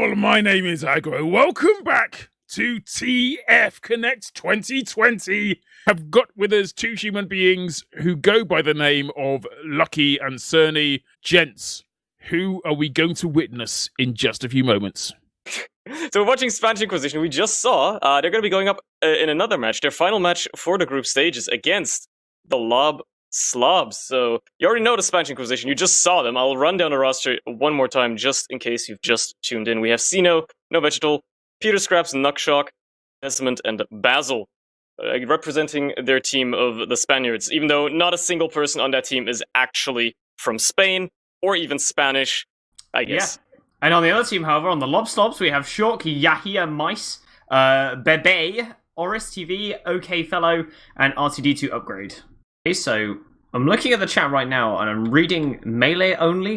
all, my name is Agro. Welcome back to TFConnect 2020. Have got with us two human beings who go by the name of Lucky and Cerny. Gents, who are we going to witness in just a few moments? So we're watching Spanish Inquisition. We just saw they're going to be going up in another match. Their final match for the group stages against the Lob Slobs. So you already know the Spanish Inquisition. You just saw them. I'll run down the roster one more time just in case you've just tuned in. We have Sino, NoVegetal, Peter Scraps, Nuckshock, Desmond, and Bazzle. Representing their team of the Spaniards, even though not a single person on that team is actually from Spain or even Spanish, I guess. Yeah. And on the other team, however, on the Lob Slobs, we have Shork, Yahia, Mice, Bebé, Oris TV, OK Fellow, and R2D2 Upgrade. Okay, so I'm looking at the chat right now, and I'm reading melee only, ?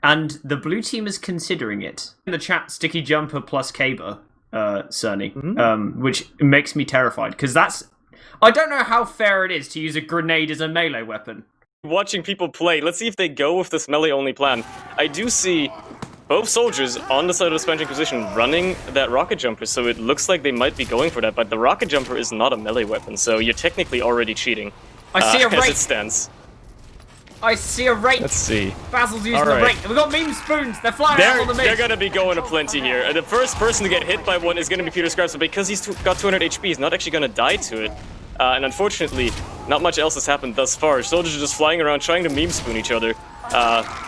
And the blue team is considering it. In the chat, Sticky Jumper plus Caber, Cerny, which makes me terrified, because that's... I don't know how fair it is to use a grenade as a melee weapon. Watching people play, let's see if they go with this melee-only plan. I do see both soldiers on the side of the Spanish Inquisition running that rocket jumper, so it looks like they might be going for that, but the rocket jumper is not a melee weapon, so you're technically already cheating. I see a as rake! it stands. I see a rake! Let's see. Bazzle's using the rake. We've got meme spoons! They're flying out on the mid! They're gonna be going to plenty here. The first person to get hit by one is gonna be Peter Scraps, but because he's got 200 HP, he's not actually gonna die to it. And unfortunately, not much else has happened thus far. Soldiers are just flying around trying to meme spoon each other.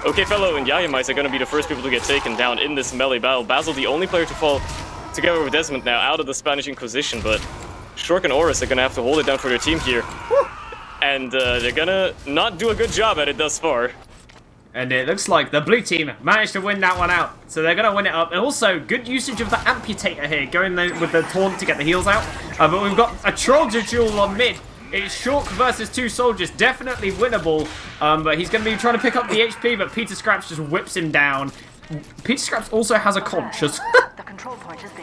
OK Fellow and Yaya Mice are going to be the first people to get taken down in this melee battle. Bazzle, the only player to fall together with Desmond now out of the Spanish Inquisition, but Shork and Oris are going to have to hold it down for their team here. And they're going to not do a good job at it thus far. And it looks like the blue team managed to win that one out. So they're going to win it up. And also, good usage of the Amputator here, going there with the taunt to get the heals out. But we've got a Trollger duel on mid. It's Shork versus two soldiers. Definitely winnable. But he's going to be trying to pick up the HP, but Peter Scraps just whips him down. Peter Scraps also has a conscious.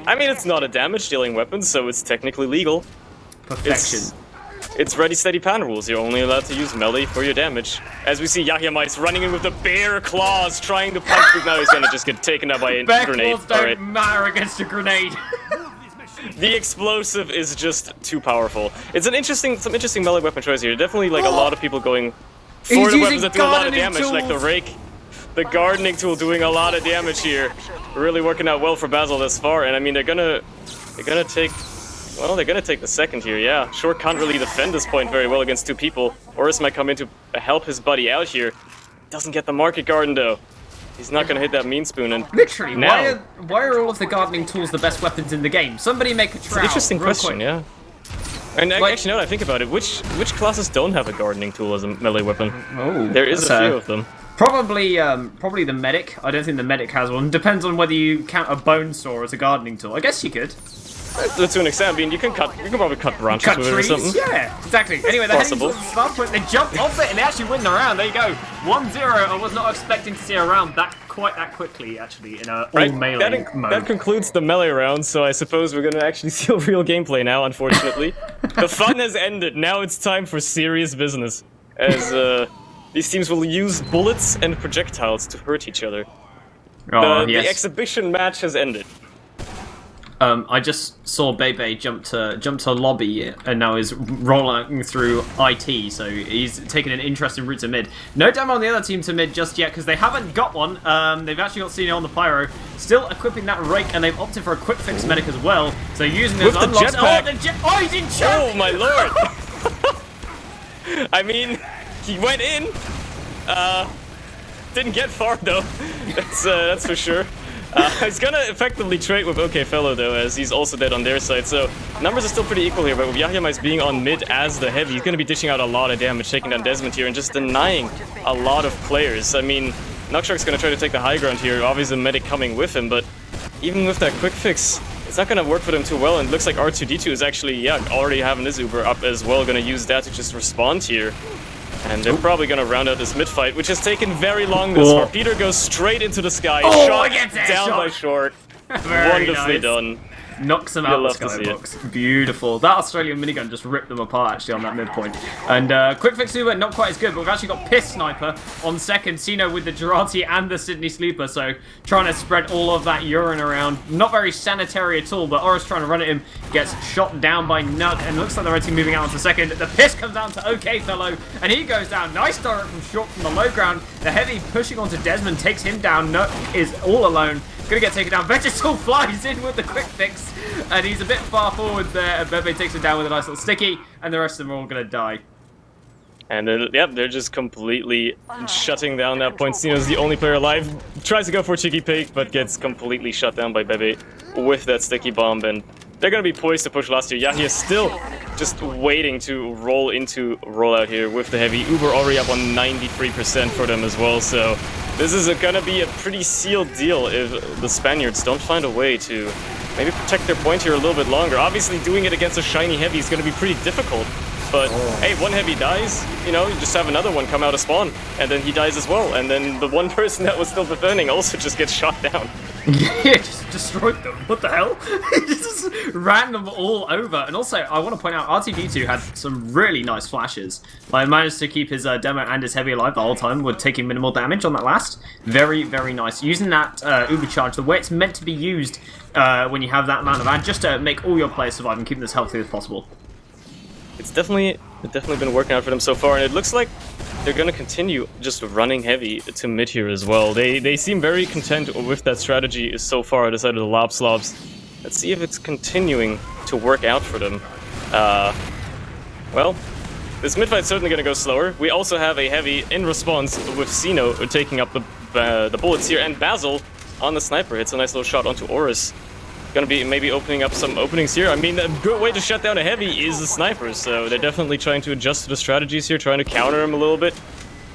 I mean, it's not a damage-dealing weapon, so it's technically legal. Perfection. It's ready, steady, pan rules. You're only allowed to use melee for your damage. As we see Yahya Mice running in with the bear claws, trying to punch, but now he's gonna just get taken out by a bear grenade. Claws don't matter against a grenade. The explosive is just too powerful. It's some interesting melee weapon choice here. Definitely like a lot of people going for the weapons that do a lot of damage, like the rake. The gardening tool doing a lot of damage here. Really working out well for Bazzle thus far, and I mean they're gonna take the second here, yeah. Short can't really defend this point very well against two people. Oris might come in to help his buddy out here. Doesn't get the market garden though. He's not gonna hit that mean spoon, and literally, now, why are all of the gardening tools the best weapons in the game? Somebody make a trowel. It's an interesting question, quick. yeah. And actually, now that I think about it, which classes don't have a gardening tool as a melee weapon? Oh, there is a few of them. Probably the medic. I don't think the medic has one. Depends on whether you count a bone saw as a gardening tool. I guess you could. To an extent, I mean, you can probably cut branches with it or something. Yeah, exactly. Anyway, they're heading towards the start point. They jump off it and they actually win the round. There you go. 1-0. I was not expecting to see a round quite that quickly, actually, in a all-melee mode. That concludes the melee round, so I suppose we're going to actually see real gameplay now, unfortunately. The fun has ended. Now it's time for serious business, as these teams will use bullets and projectiles to hurt each other. The exhibition match has ended. I just saw Bebé jump to lobby and now is rolling through IT, so he's taking an interesting route to mid. No demo on the other team to mid just yet because they haven't got one. They've actually got Sino on the pyro, still equipping that rake, and they've opted for a quick fix medic as well. So using those unlocks. Oh, he's in choke! Oh my lord! I mean, he went in. Didn't get far though. That's for sure. He's gonna effectively trade with OK Fellow though, as he's also dead on their side, so numbers are still pretty equal here, but with Yahya Mice being on mid as the heavy, he's gonna be dishing out a lot of damage, taking down Desmond here, and just denying a lot of players. I mean, Nuckshock's gonna try to take the high ground here, obviously the medic coming with him, but even with that quick fix, it's not gonna work for them too well, and it looks like R2D2 is actually, already having his Uber up as well, gonna use that to just respond here. And they're probably gonna round out this mid-fight, which has taken very long this far. Peter goes straight into the sky, shot down by Short. Very Wonderfully nice. done. Knocks them out love the to see it. skybox. Beautiful. That Australian minigun just ripped them apart actually on that midpoint. And Quick Fix Uber, not quite as good, but we've actually got Piss Sniper on second. Sino with the Girardi and the Sydney Sleeper, so trying to spread all of that urine around. Not very sanitary at all, but Oris trying to run at him, gets shot down by Nug, and looks like the red team moving out onto second. The Piss comes down to OK Fellow, and he goes down. Nice direct from Short from the low ground. The Heavy pushing onto Desmond takes him down. Nug is all alone. Gonna get taken down. Vegetal flies in with the quick fix, and he's a bit far forward there. And Bebé takes him down with a nice little sticky, and the rest of them are all gonna die. And then, yep, they're just completely shutting down that point. Sino's the only player alive. Tries to go for a cheeky pick, but gets completely shut down by Bebé with that sticky bomb. And they're gonna be poised to push last year. Yahya is still just waiting to roll into rollout here with the Heavy. Uber already up on 93% for them as well. So this is gonna be a pretty sealed deal if the Spaniards don't find a way to maybe protect their point here a little bit longer. Obviously, doing it against a shiny Heavy is gonna be pretty difficult. But hey, one Heavy dies, you know, you just have another one come out of spawn, and then he dies as well. And then the one person that was still defending also just gets shot down. Yeah, just destroyed them. What the hell? He just ran them all over. And also, I want to point out, RTD2 had some really nice flashes. Like, managed to keep his demo and his Heavy alive the whole time, with taking minimal damage on that last. Very, very nice. Using that Uber charge the way it's meant to be used when you have that amount of ad, just to make all your players survive and keep them as healthy as possible. It's definitely been working out for them so far, and it looks like they're gonna continue just running Heavy to mid here as well. They seem very content with that strategy so far on the side of the Lob Slobs. Let's see if it's continuing to work out for them. Well, this mid fight's certainly gonna go slower. We also have a Heavy in response with Sino taking up the bullets here, and Bazzle on the sniper hits a nice little shot onto Oris. Gonna be maybe opening up some openings here. I mean, a good way to shut down a Heavy is the snipers, so they're definitely trying to adjust to the strategies here, trying to counter him a little bit.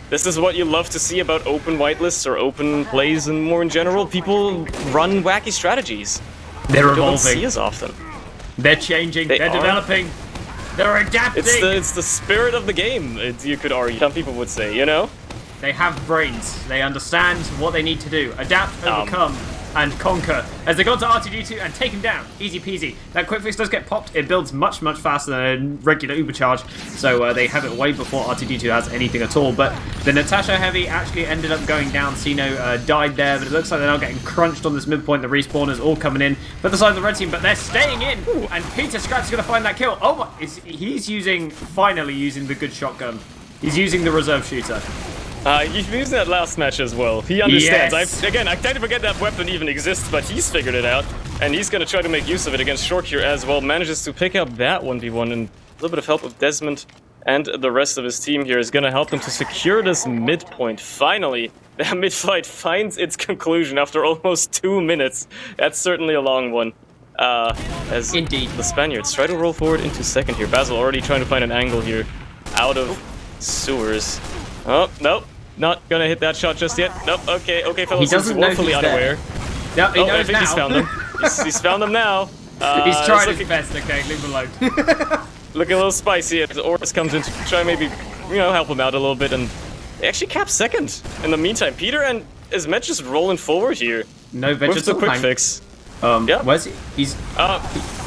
This is what you love to see about open whitelists or open plays and more in general. People run wacky strategies. They're You don't evolving. see as often. They're changing. They're developing. They're adapting. It's the spirit of the game, you could argue. Some people would say, you know? They have brains. They understand what they need to do. Adapt, overcome, and conquer. As they go to RTD2 and take him down. Easy peasy. That quick fix does get popped. It builds much, much faster than a regular Uber charge. So they have it way before RTD2 has anything at all. But the Natasha Heavy actually ended up going down. Sino died there, but it looks like they're now getting crunched on this midpoint. The respawners all coming in. But the side of the red team, but they're staying in. Ooh, and Peter Scrat's going to find that kill. Oh my, he's finally using the good shotgun. He's using the reserve shooter. He's used that last match as well. He understands. Yes. I kind of forget that weapon even exists, but he's figured it out. And he's going to try to make use of it against Short here as well. Manages to pick up that 1v1, and a little bit of help of Desmond and the rest of his team here is going to help them to secure this midpoint. Finally, that mid-fight finds its conclusion after almost 2 minutes. That's certainly a long one. As Indeed. the Spaniards try to roll forward into second here. Bazzle already trying to find an angle here out of sewers. Oh, nope. Not gonna hit that shot just yet. Nope, okay, fellas, He doesn't know woefully he's unaware. Yep, he Oh, knows I think now. he's found them. He's found them now. He's trying it's his best, okay? Leave him alone. looking a little spicy as Oris comes in to try and maybe, you know, help him out a little bit, and they actually cap second. In the meantime, Peter and Ismet just rolling forward here. No With the vegetal quick hang. fix. Yeah. Where's he? He's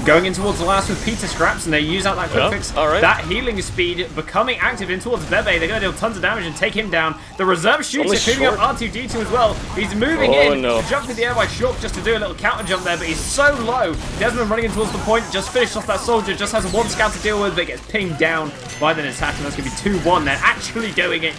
going in towards the last with Peter Scraps, and they use out that quick Yeah, fix. alright. That healing speed becoming active in towards Bebé. They're going to deal tons of damage and take him down. The reserve shooter Only picking up Short. R2D2 as well. He's moving Oh, in. no. Jumped in the air by Short just to do a little counter jump there, but he's so low. Desmond running in towards the point, just finished off that soldier, just has one scout to deal with, but gets pinged down by the attack, and that's going to be 2-1. They're actually doing it.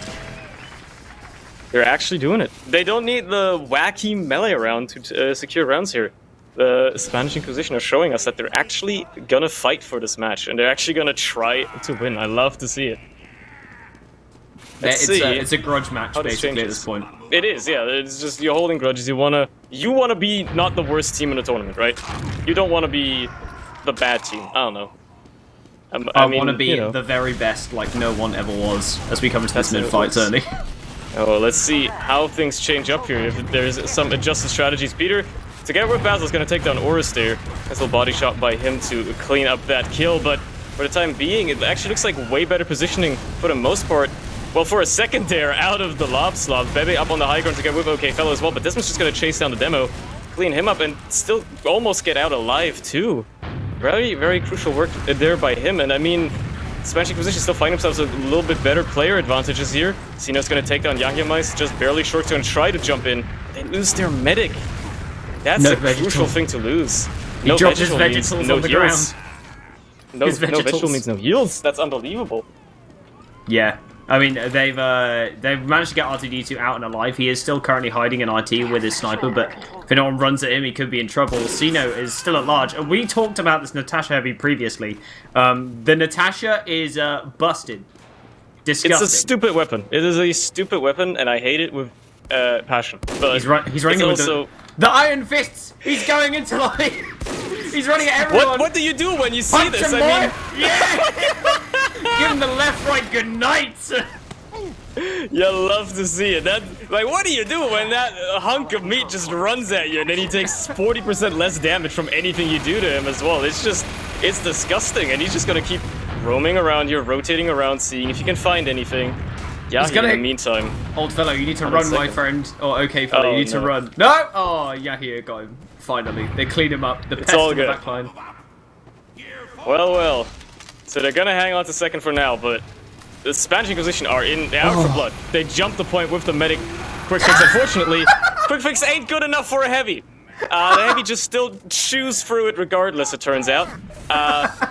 They're actually doing it. They don't need the wacky melee round to secure rounds here. The Spanish Inquisition are showing us that they're actually gonna fight for this match, and they're actually gonna try to win. I love to see it. Let's see. It's a grudge match, how this basically, at changes. this point. It is, yeah. It's just you're holding grudges. You wanna be not the worst team in the tournament, right? You don't wanna be the bad team. I don't know. I mean, want to be you know. the very best, like no one ever was, as we come into this That's mid-fight, how it works. certainly. Oh, let's see how things change up here. If there's some adjusted strategies, Peter. Together with Bazzle is going to take down Oris there. Nice little body shot by him to clean up that kill, but for the time being, it actually looks like way better positioning for the most part. Well, for a second there, out of the Lob Slobs, Bebé up on the high ground together with OK Fellow as well, but Desmond's just going to chase down the demo, clean him up and still almost get out alive too. Very, very crucial work there by him. And I mean, Spanish Inquisition still find themselves with a little bit better player advantages here. Xeno's going to take down Yahyamais, just barely short to and try to jump in. They lose their medic. That's a crucial thing to lose. He dropped his vegetables on the heals. ground. No vegetable means no heals. That's unbelievable. Yeah. I mean, they've managed to get R2D2 out and alive. He is still currently hiding in RT with his sniper, but if anyone runs at him, he could be in trouble. Xeno is still at large. And we talked about this Natasha heavy previously. The Natasha is busted. Disgusting. It's a stupid weapon. It is a stupid weapon, and I hate it with passion. But he's running with the Iron Fists! He's going into life! He's running at everyone! What do you do when you see this? I mean... Yeah! Give him the left-right good night! You love to see it. Like, what do you do when that hunk of meat just runs at you and then he takes 40% less damage from anything you do to him as well? It's disgusting, and he's just gonna keep roaming around here, rotating around, seeing if he can find anything. Yeah, in the meantime. Old fellow, you need to run, my friend. Or okay fellow, you need to run. No! Oh, Yahia got him. Finally. They cleaned him up. The pest in the backline. Well. So they're gonna hang on to second for now, but the Spanish Inquisition are out for blood. They jumped the point with the medic quick fix. Unfortunately, quick fix ain't good enough for a heavy. The heavy just still chews through it regardless, it turns out.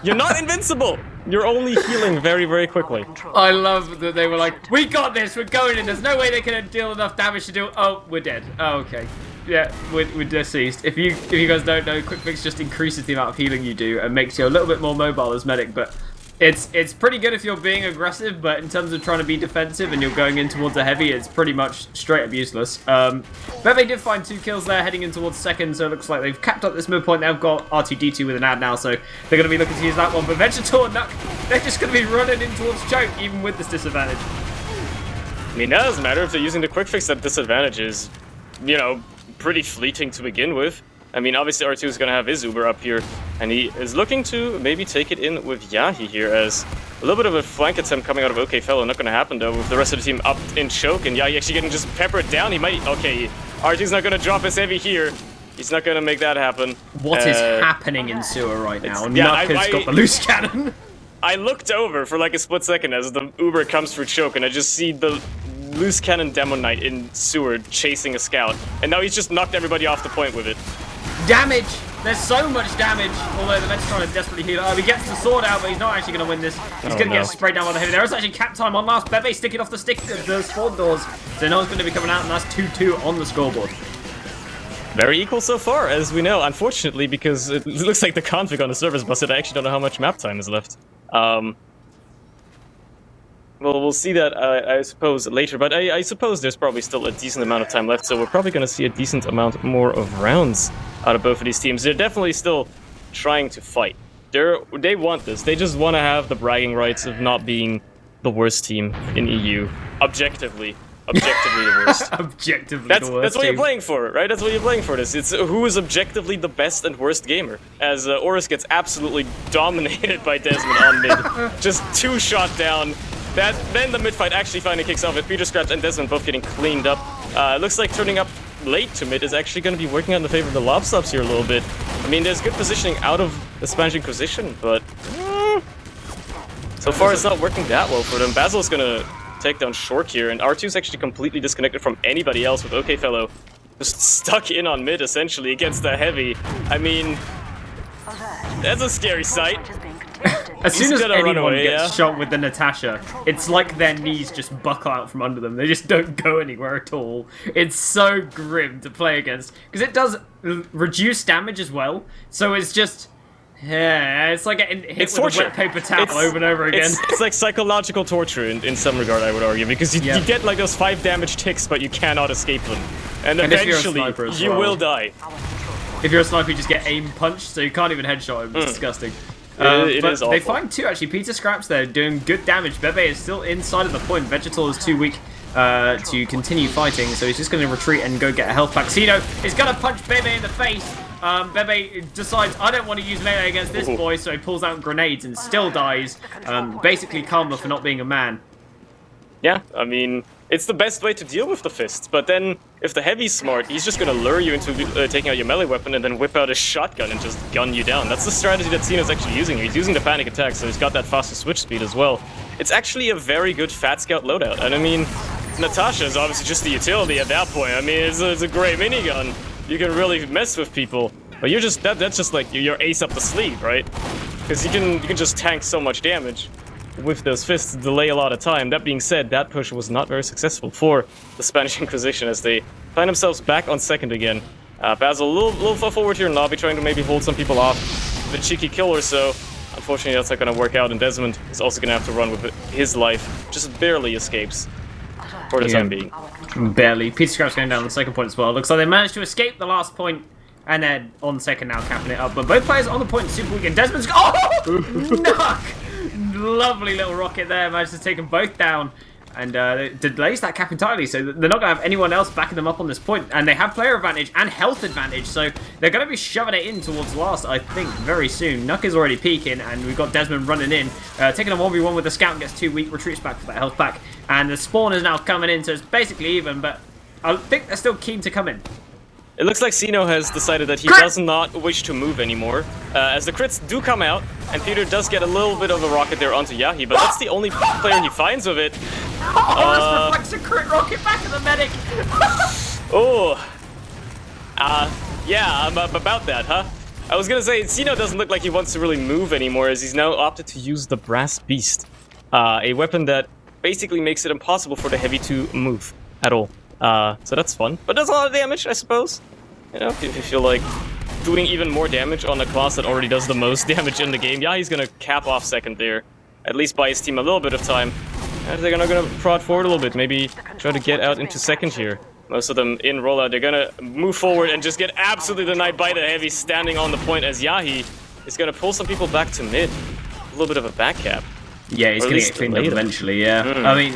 You're not invincible. You're only healing very, very quickly. I love that they were like, we got this, we're going in. There's no way they can deal enough damage to do it. Oh, we're dead. Oh, okay. Yeah, we're deceased. If you guys don't know, quick fix just increases the amount of healing you do and makes you a little bit more mobile as medic, but it's pretty good if you're being aggressive, but in terms of trying to be defensive and you're going in towards a heavy, it's pretty much straight up useless. Bebé did find 2 kills there, heading in towards second, so it looks like they've capped up this midpoint. They've got R2D2 with an ad now, so they're going to be looking to use that one. But Wiethoofd and Nuck, they're just going to be running in towards choke, even with this disadvantage. I mean, that doesn't matter if they're using the quick fix. That disadvantage is, pretty fleeting to begin with. I mean, obviously R2 is going to have his Uber up here, and he is looking to maybe take it in with Yahi here, as a little bit of a flank attempt coming out of OK Fellow. Not going to happen, though, with the rest of the team up in choke, and Yahi actually getting just peppered down. He might... Okay, R2's not going to drop his heavy here. He's not going to make that happen. What is happening in sewer right now? Nuck has got the loose cannon. I looked over for like a split second as the Uber comes through choke, and I just see the loose cannon Demo Knight in sewer chasing a scout, and now he's just knocked everybody off the point with it. Damage! There's so much damage, although the Met's trying to desperately heal. He gets the sword out, but he's not actually going to win this. He's going to get sprayed down by the heavy. There is actually cap time on last. Bebé sticking off the stick of the spawn doors. So no one's going to be coming out, and that's 2-2 on the scoreboard. Very equal so far, as we know. Unfortunately, because it looks like the config on the server's busted, I actually don't know how much map time is left. Well, we'll see that, I suppose, later, but I suppose there's probably still a decent amount of time left, so we're probably going to see a decent amount more of rounds out of both of these teams. They're definitely still trying to fight. They want this. They just want to have the bragging rights of not being the worst team in EU. Objectively the worst. Objectively the worst That's what team. you're playing for, right? That's what you're playing for this. It's who is objectively the best and worst gamer. As Horus gets absolutely dominated by Desmond on mid. Just 2 shot down. Then the mid fight actually finally kicks off with Peter Scratch and Desmond both getting cleaned up. It looks like turning up late to mid is actually going to be working out in the favor of the Lob Slobs here a little bit. I mean, there's good positioning out of the Spanish Inquisition, but so far it's not working that well for them. Bazzle's going to take down short here, and R2's actually completely disconnected from anybody else, with OK Fellow just stuck in on mid essentially against the heavy. I mean, that's a scary sight. As soon as anyone gets shot with the Natasha, it's like their knees just buckle out from under them. They just don't go anywhere at all. It's so grim to play against, because it does reduce damage as well. So it's just, yeah, it's like getting hit with a wet paper towel over and over again. It's like psychological torture in some regard, I would argue, because you get like those 5 damage ticks, but you cannot escape them. And eventually, you will die. If you're a sniper, you just get aim punched, so you can't even headshot him. It's disgusting. It but is awful. They find 2 actually. Peter Scraps there doing good damage. Bebé is still inside of the point. Wiethoofd is too weak to continue fighting, so he's just going to retreat and go get a health pack. Xeno is going to punch Bebé in the face. Bebé decides, I don't want to use melee against this boy, so he pulls out grenades and still dies. Basically karma for not being a man. Yeah, I mean, It's the best way to deal with the fists, but then if the heavy's smart, he's just gonna lure you into taking out your melee weapon and then whip out a shotgun and just gun you down. That's the strategy that Cino's actually using here. He's using the panic attack, so he's got that faster switch speed as well. It's actually a very good Fat Scout loadout, and I mean, Natasha is obviously just the utility at that point. I mean, it's a great minigun. You can really mess with people, but you're just that's just like your ace up the sleeve, right? Because you can just tank so much damage with those fists, delay a lot of time. That being said, that push was not very successful for the Spanish Inquisition as they find themselves back on second again. Bazzle a little far forward here in lobby, trying to maybe hold some people off with a cheeky kill or so. Unfortunately, that's not going to work out, and Desmond is also going to have to run with his life. Just barely escapes for the time being. Barely. Peter Scrap's going down on the second point as well. Looks like they managed to escape the last point, and then on second now capping it up. But both players on the point super weak, and Desmond's... Oh! Knock! Lovely little rocket there, managed to take them both down, and delays that cap entirely, so they're not going to have anyone else backing them up on this point, and they have player advantage and health advantage, so they're going to be shoving it in towards last, I think, very soon. Nuck is already peeking, and we've got Desmond running in, taking a 1v1 with the scout, and gets too weak, retreats back for that health back, and the spawn is now coming in, so it's basically even, but I think they're still keen to come in. It looks like Cino has decided that he does not wish to move anymore, as the crits do come out, and Peter does get a little bit of a rocket there onto Yahi, but that's the only player he finds with it. Oh, this reflects a crit rocket back to the medic! Yeah, I'm about that, huh? I was gonna say, Cino doesn't look like he wants to really move anymore, as he's now opted to use the Brass Beast, a weapon that basically makes it impossible for the heavy to move at all. So that's fun, but does a lot of damage, I suppose. You know, if you feel like doing even more damage on a class that already does the most damage in the game. Yeah, he's gonna cap off second there, at least buy his team a little bit of time. And they're gonna prod forward a little bit, maybe try to get out into second here. Most of them in rollout, they're gonna move forward and just get absolutely denied by the heavy standing on the point as Yahi is gonna pull some people back to mid. A little bit of a back cap. Yeah, he's going to get cleaned up eventually, yeah. I mean,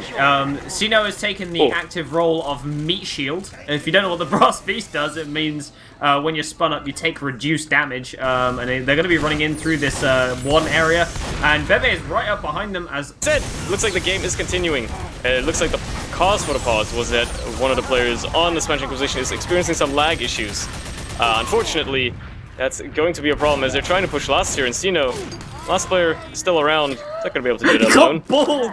Cino has taken the active role of Meat Shield. If you don't know what the Brass Beast does, it means when you're spun up, you take reduced damage. And they're going to be running in through this one area. And Bebé is right up behind them as... Said, looks like the game is continuing. It looks like the cause for the pause was that one of the players on the Spanish Inquisition is experiencing some lag issues. Unfortunately, that's going to be a problem as they're trying to push last here, and Cino, last player still around, not gonna be able to do it alone. Bald.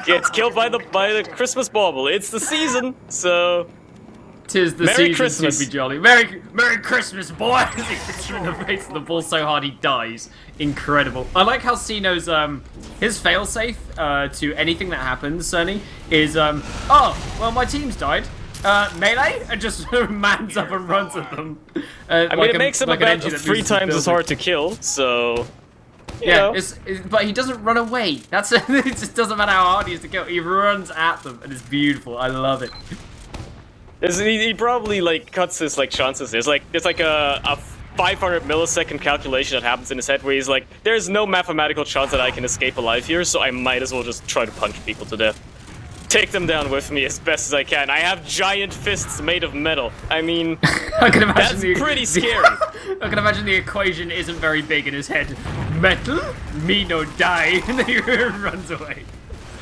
Gets killed by the Christmas bauble. It's the season, so 'tis the Merry season Christmas. to be jolly. Merry Christmas, boy! As he hits you in the face of the ball so hard he dies. Incredible. I like how Cino's his failsafe to anything that happens, Sonny, is oh well my team's died. Melee, and just mans up and runs at them. I mean, it makes him about 3 times as hard to kill, so... Yeah, but he doesn't run away. That's it just doesn't matter how hard he is to kill. He runs at them, and it's beautiful. I love it. He probably, like, cuts his, like, chances. There's like a 500 millisecond calculation that happens in his head where he's like, there's no mathematical chance that I can escape alive here, so I might as well just try to punch people to death. Take them down with me as best as I can. I have giant fists made of metal. I mean, I can imagine that's pretty scary. I can imagine the equation isn't very big in his head. Metal, me no die, and then he runs away.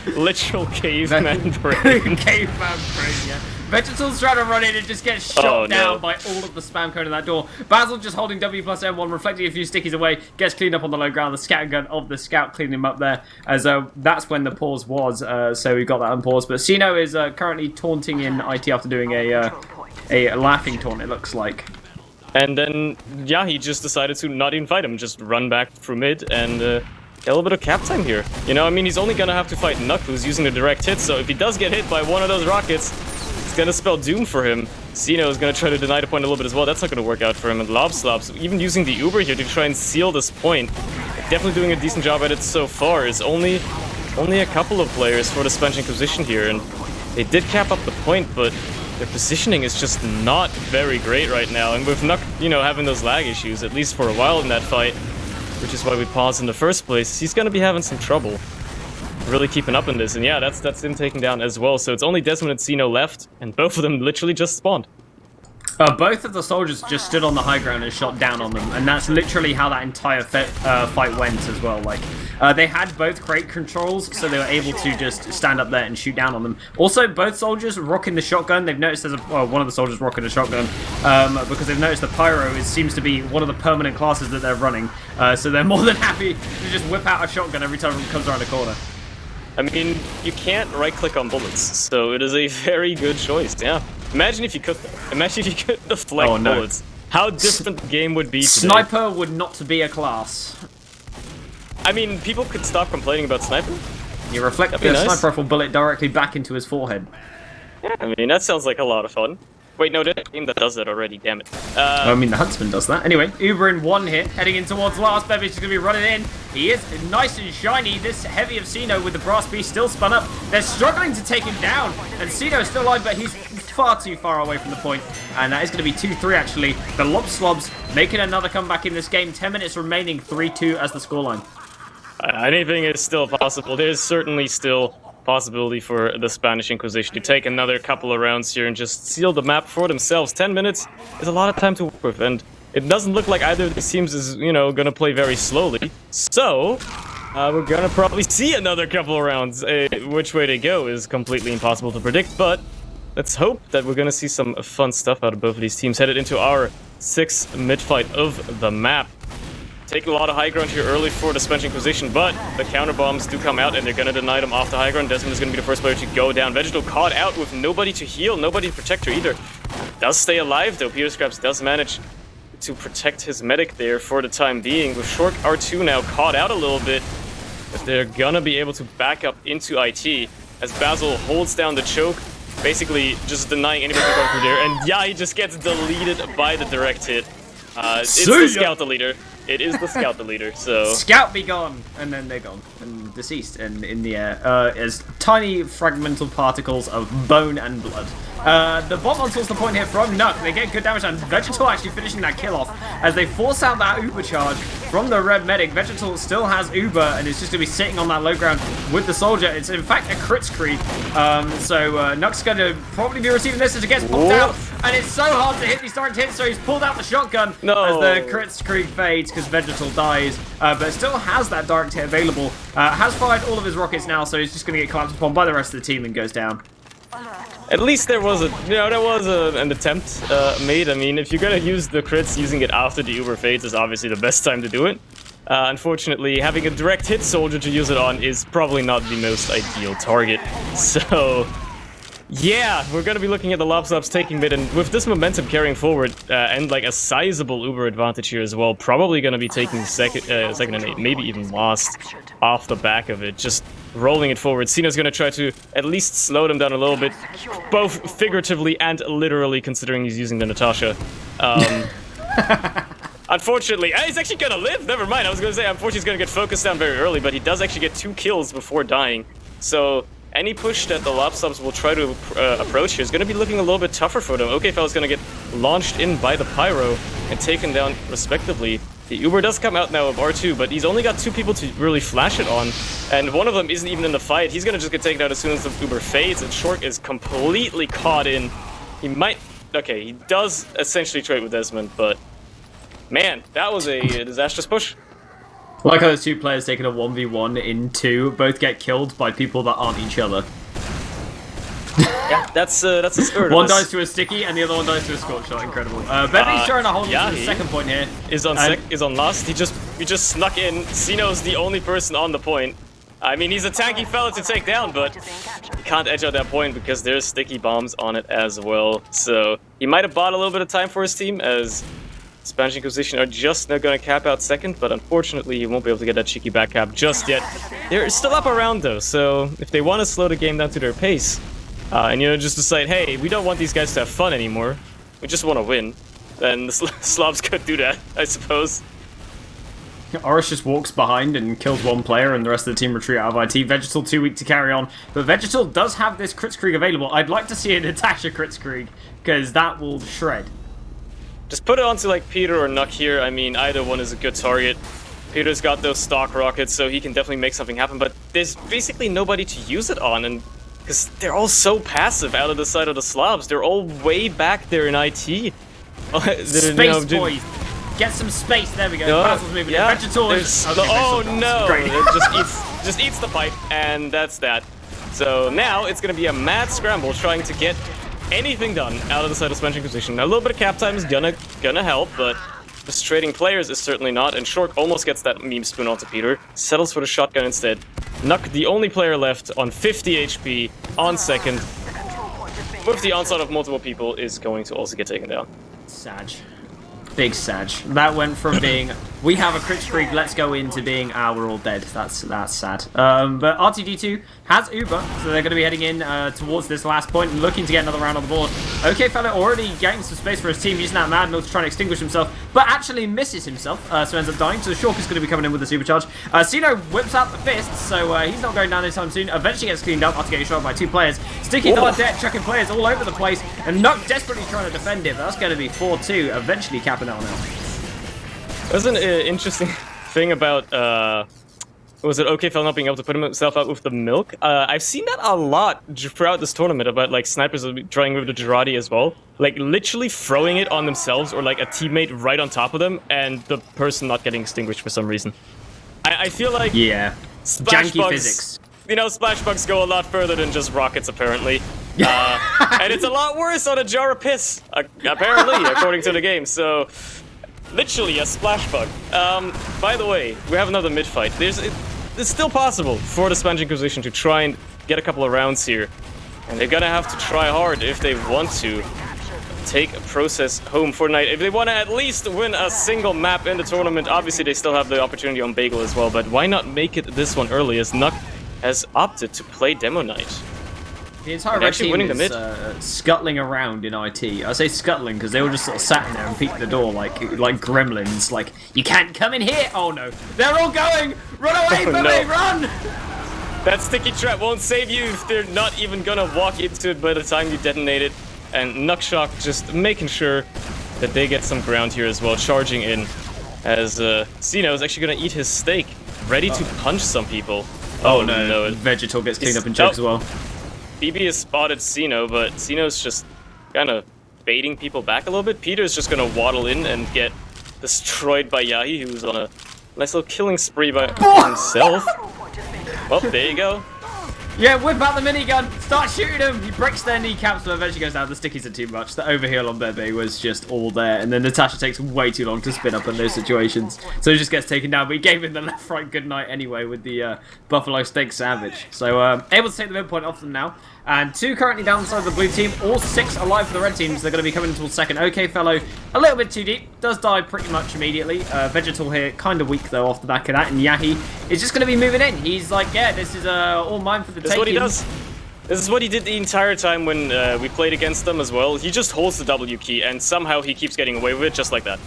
Literal caveman brain. Caveman brain, yeah. Vegetal's trying to run in and just get shot down by all of the spam code in that door. Bazzle just holding W plus M1, reflecting a few stickies away, gets cleaned up on the low ground. The scatter gun of the scout cleaning him up there, as that's when the pause was, so we got that unpaused. But Cino is currently taunting in IT after doing a laughing taunt, it looks like. And then, yeah, he just decided to not even fight him, just run back through mid and get a little bit of cap time here. You know, I mean, he's only gonna have to fight Nuck, who's using the direct hit, so if he does get hit by one of those rockets, it's gonna spell doom for him. Cino is gonna try to deny the point a little bit as well. That's not gonna work out for him. And Lob Slobs, even using the Uber here to try and seal this point, definitely doing a decent job at it so far. It's only a couple of players for the Spanish Inquisition here, and they did cap up the point, but their positioning is just not very great right now. And with Nuck, you know, having those lag issues, at least for a while in that fight, which is why we paused in the first place, he's gonna be having some trouble really keeping up in this. And yeah, that's him taken down as well. So it's only Desmond and Cino left, and both of them literally just spawned. Both of the soldiers just stood on the high ground and shot down on them, and that's literally how that entire fight went as well. Like, They had both crate controls, so they were able to just stand up there and shoot down on them. Also, both soldiers rocking the shotgun. They've noticed there's one of the soldiers rocking a shotgun because they've noticed the pyro seems to be one of the permanent classes that they're running. So they're more than happy to just whip out a shotgun every time it comes around a corner. I mean, you can't right-click on bullets, so it is a very good choice, yeah. Imagine if you could, though. Imagine if you could deflect bullets. How different the game would be today. Sniper would not be a class. I mean, people could stop complaining about sniper. You reflect the sniper rifle bullet directly back into his forehead. I mean, that sounds like a lot of fun. Wait, no, there's a game that does that already, damn it. I mean, the Huntsman does that. Anyway, Uber in one hit, heading in towards last. Bebe's just going to be running in. He is nice and shiny. This heavy of Sino with the brass beast still spun up. They're struggling to take him down. And Sino is still alive, but he's far too far away from the point. And that is going to be 2-3, actually. The Lob Slobs making another comeback in this game. 10 minutes remaining, 3-2 as the scoreline. Anything is still possible. There's certainly still possibility for the Spanish Inquisition to take another couple of rounds here and just seal the map for themselves. 10 minutes is a lot of time to work with, and it doesn't look like either of these teams is, you know, gonna play very slowly. So, we're gonna probably see another couple of rounds. Which way to go is completely impossible to predict, but let's hope that we're gonna see some fun stuff out of both of these teams headed into our 6th mid-fight of the map. Take a lot of high ground here early for the Spanish Inquisition, but the counter bombs do come out and they're gonna deny them off the high ground. Desmond is gonna be the first player to go down. NoVegetal caught out with nobody to heal, nobody to protect her either. Does stay alive though. Peter Scraps does manage to protect his medic there for the time being. With Short R2 now caught out a little bit, but they're gonna be able to back up into IT as Bazzle holds down the choke, basically just denying anybody from going through there. And yeah, he just gets deleted by the direct hit. It's the Scout the leader. It is the Scout the leader, so... Scout be gone! And then they're gone. And deceased and in the air as tiny fragmental particles of bone and blood. The bomb onslaugh's the point here from Nuck. They get good damage, and NoVegetal actually finishing that kill off as they force out that Uber charge from the red medic. NoVegetal still has Uber and is just going to be sitting on that low ground with the soldier. It's in fact a crit screen. So Nuck's going to probably be receiving this as it gets popped out. And it's so hard to hit these direct hits, so he's pulled out the shotgun as the crit screen fades because NoVegetal dies. But still has that direct hit available. Has fired all of his rockets now, so he's just going to get collapsed upon by the rest of the team and goes down. At least there was an attempt made. I mean, if you're gonna use the crits, using it after the Uber fades is obviously the best time to do it. Unfortunately, having a direct hit soldier to use it on is probably not the most ideal target. So, yeah, we're gonna be looking at the Lob Slobs taking mid, and with this momentum carrying forward, and like a sizable Uber advantage here as well, probably gonna be taking second and 8, maybe even last off the back of it. Just rolling it forward. Sino's gonna try to at least slow them down a little bit, both figuratively and literally, considering he's using the Natasha. Unfortunately, he's actually gonna live. Never mind. I was gonna say, unfortunately, he's gonna get focused down very early, but he does actually get 2 kills before dying. So any push that the Lob Slobs will try to approach here is gonna be looking a little bit tougher for them. OK Fella's gonna get launched in by the Pyro and taken down respectively. The Uber does come out now of R2, but he's only got 2 people to really flash it on, and one of them isn't even in the fight. He's gonna just get taken out as soon as the Uber fades, and Short is completely caught in. He might... Okay, he does essentially trade with Desmond, but... Man, that was a disastrous push. Like how those 2 players taking a 1v1 in 2 both get killed by people that aren't each other. Yeah, that's the spirit. One dies to a sticky and the other one dies to a scorch shot. Incredible. Bebe's trying to hold to the second point here. Is on last. He just snuck in. Sino's the only person on the point. I mean, he's a tanky fella to take down, but he can't edge out that point because there's sticky bombs on it as well. So he might have bought a little bit of time for his team, as Spanish Inquisition are just now going to cap out second, but unfortunately he won't be able to get that cheeky back cap just yet. They're still up around though, so if they want to slow the game down to their pace, and, you know, just decide, hey, we don't want these guys to have fun anymore, we just want to win, then the Slobs could do that, I suppose. Oris just walks behind and kills 1 player, and the rest of the team retreat out of IT. NoVegetal too weak to carry on, but NoVegetal does have this Kritzkrieg available. I'd like to see a Natasha Kritzkrieg, because that will shred. Just put it onto like Peter or Nuck here. I mean, either one is a good target. Peter's got those stock rockets, so he can definitely make something happen, but there's basically nobody to use it on, and because they're all so passive out of the side of the Slobs. They're all way back there in IT. Space boys, Get some space. There we go. Bazzle's moving in. Vegetal is... Oh no! Great. It just eats the pipe, and that's that. So now it's going to be a mad scramble trying to get anything done out of the side of Spanish Inquisition. Now, a little bit of cap time is gonna help, but just trading players is certainly not. And Shork almost gets that meme spoon onto Peter. Settles for the shotgun instead. Nuck, the only player left on 50 HP on second. With the onslaught of multiple people, is going to also get taken down. Sag. Big Sag. That went from being, we have a crit streak, let's go into being, we're all dead. That's sad. But RTD2 has Uber, so they're going to be heading in towards this last point and looking to get another round on the board. Okay, fella already getting some space for his team, using that Mad Milk to try and extinguish himself, but actually misses himself, so ends up dying. So Shork is going to be coming in with the supercharge. Sino whips out the fist, so he's not going down anytime soon. Eventually gets cleaned up after getting shot by 2 players. Sticky not dead, chucking players all over the place, and Nuck desperately trying to defend it, but that's going to be 4-2, eventually capping out now. There's an interesting thing about, was it OK Fell not being able to put himself out with the milk? I've seen that a lot throughout this tournament about, like, snipers trying with the Girardi as well. Like, literally throwing it on themselves or, like, a teammate right on top of them and the person not getting extinguished for some reason. I feel like... Yeah. Splash Janky bugs, physics. You know, splash bugs go a lot further than just rockets, apparently. And it's a lot worse on a jar of piss, apparently, according to the game, so... Literally a splash bug. By the way, we have another mid fight. It's still possible for the Spanish Inquisition to try and get a couple of rounds here. And they're gonna have to try hard if they want to take a process home for tonight. If they want to at least win a single map in the tournament, obviously they still have the opportunity on Bagel as well, but why not make it this one early as Nuck has opted to play Demo Night. The entire red team is scuttling around in IT. I say scuttling because they all just sort of sat in there and peeked the door like gremlins. Like, you can't come in here! Oh no. They're all going! Run away, Bebé, run! That sticky trap won't save you if they're not even gonna walk into it by the time you detonate it. And Nuckshock just making sure that they get some ground here as well, charging in. As Sino is actually gonna eat his steak, ready to punch some people. Oh no. Vegetal gets cleaned up and choked as well. Bebé has spotted Sino, but Sino's just kind of baiting people back a little bit. Peter's just going to waddle in and get destroyed by Yahi, who's on a nice little killing spree by himself. Well, there you go. Yeah, whip out the minigun, start shooting him. He breaks their kneecaps, but eventually goes down. The stickies are too much. The overheal on Bebé was just all there, and then Natasha takes way too long to spin up in those situations, so he just gets taken down. But he gave him the left right good night anyway with the buffalo steak sandwich. So able to take the midpoint off them now. And 2 currently down the side of the blue team, all 6 alive for the red team, so they're going to be coming towards second. OK Fellow, a little bit too deep, does die pretty much immediately. Vegetal here, kind of weak though off the back of that, and Yahi is just going to be moving in. He's like, yeah, this is all mine for the taking. This is what he does. This is what he did the entire time when we played against them as well. He just holds the W key, and somehow he keeps getting away with it, just like that.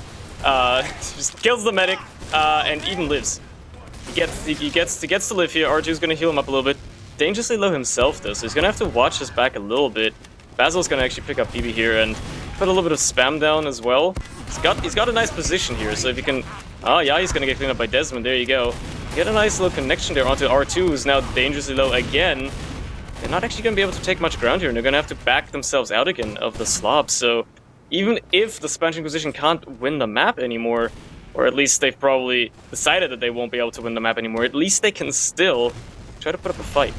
Just kills the medic, and Eden lives. He gets to live here. R2's going to heal him up a little bit. Dangerously low himself though, so he's gonna have to watch his back a little bit. Bazzle's gonna actually pick up Bebé here and put a little bit of spam down as well. He's got a nice position here, so if you can... Oh yeah, he's gonna get cleaned up by Desmond, there you go. You get a nice little connection there onto R2, who's now dangerously low again. They're not actually gonna be able to take much ground here, and they're gonna have to back themselves out again of the Slobs, so even if the Spanish Inquisition can't win the map anymore, or at least they've probably decided that they won't be able to win the map anymore, at least they can still try to put up a fight.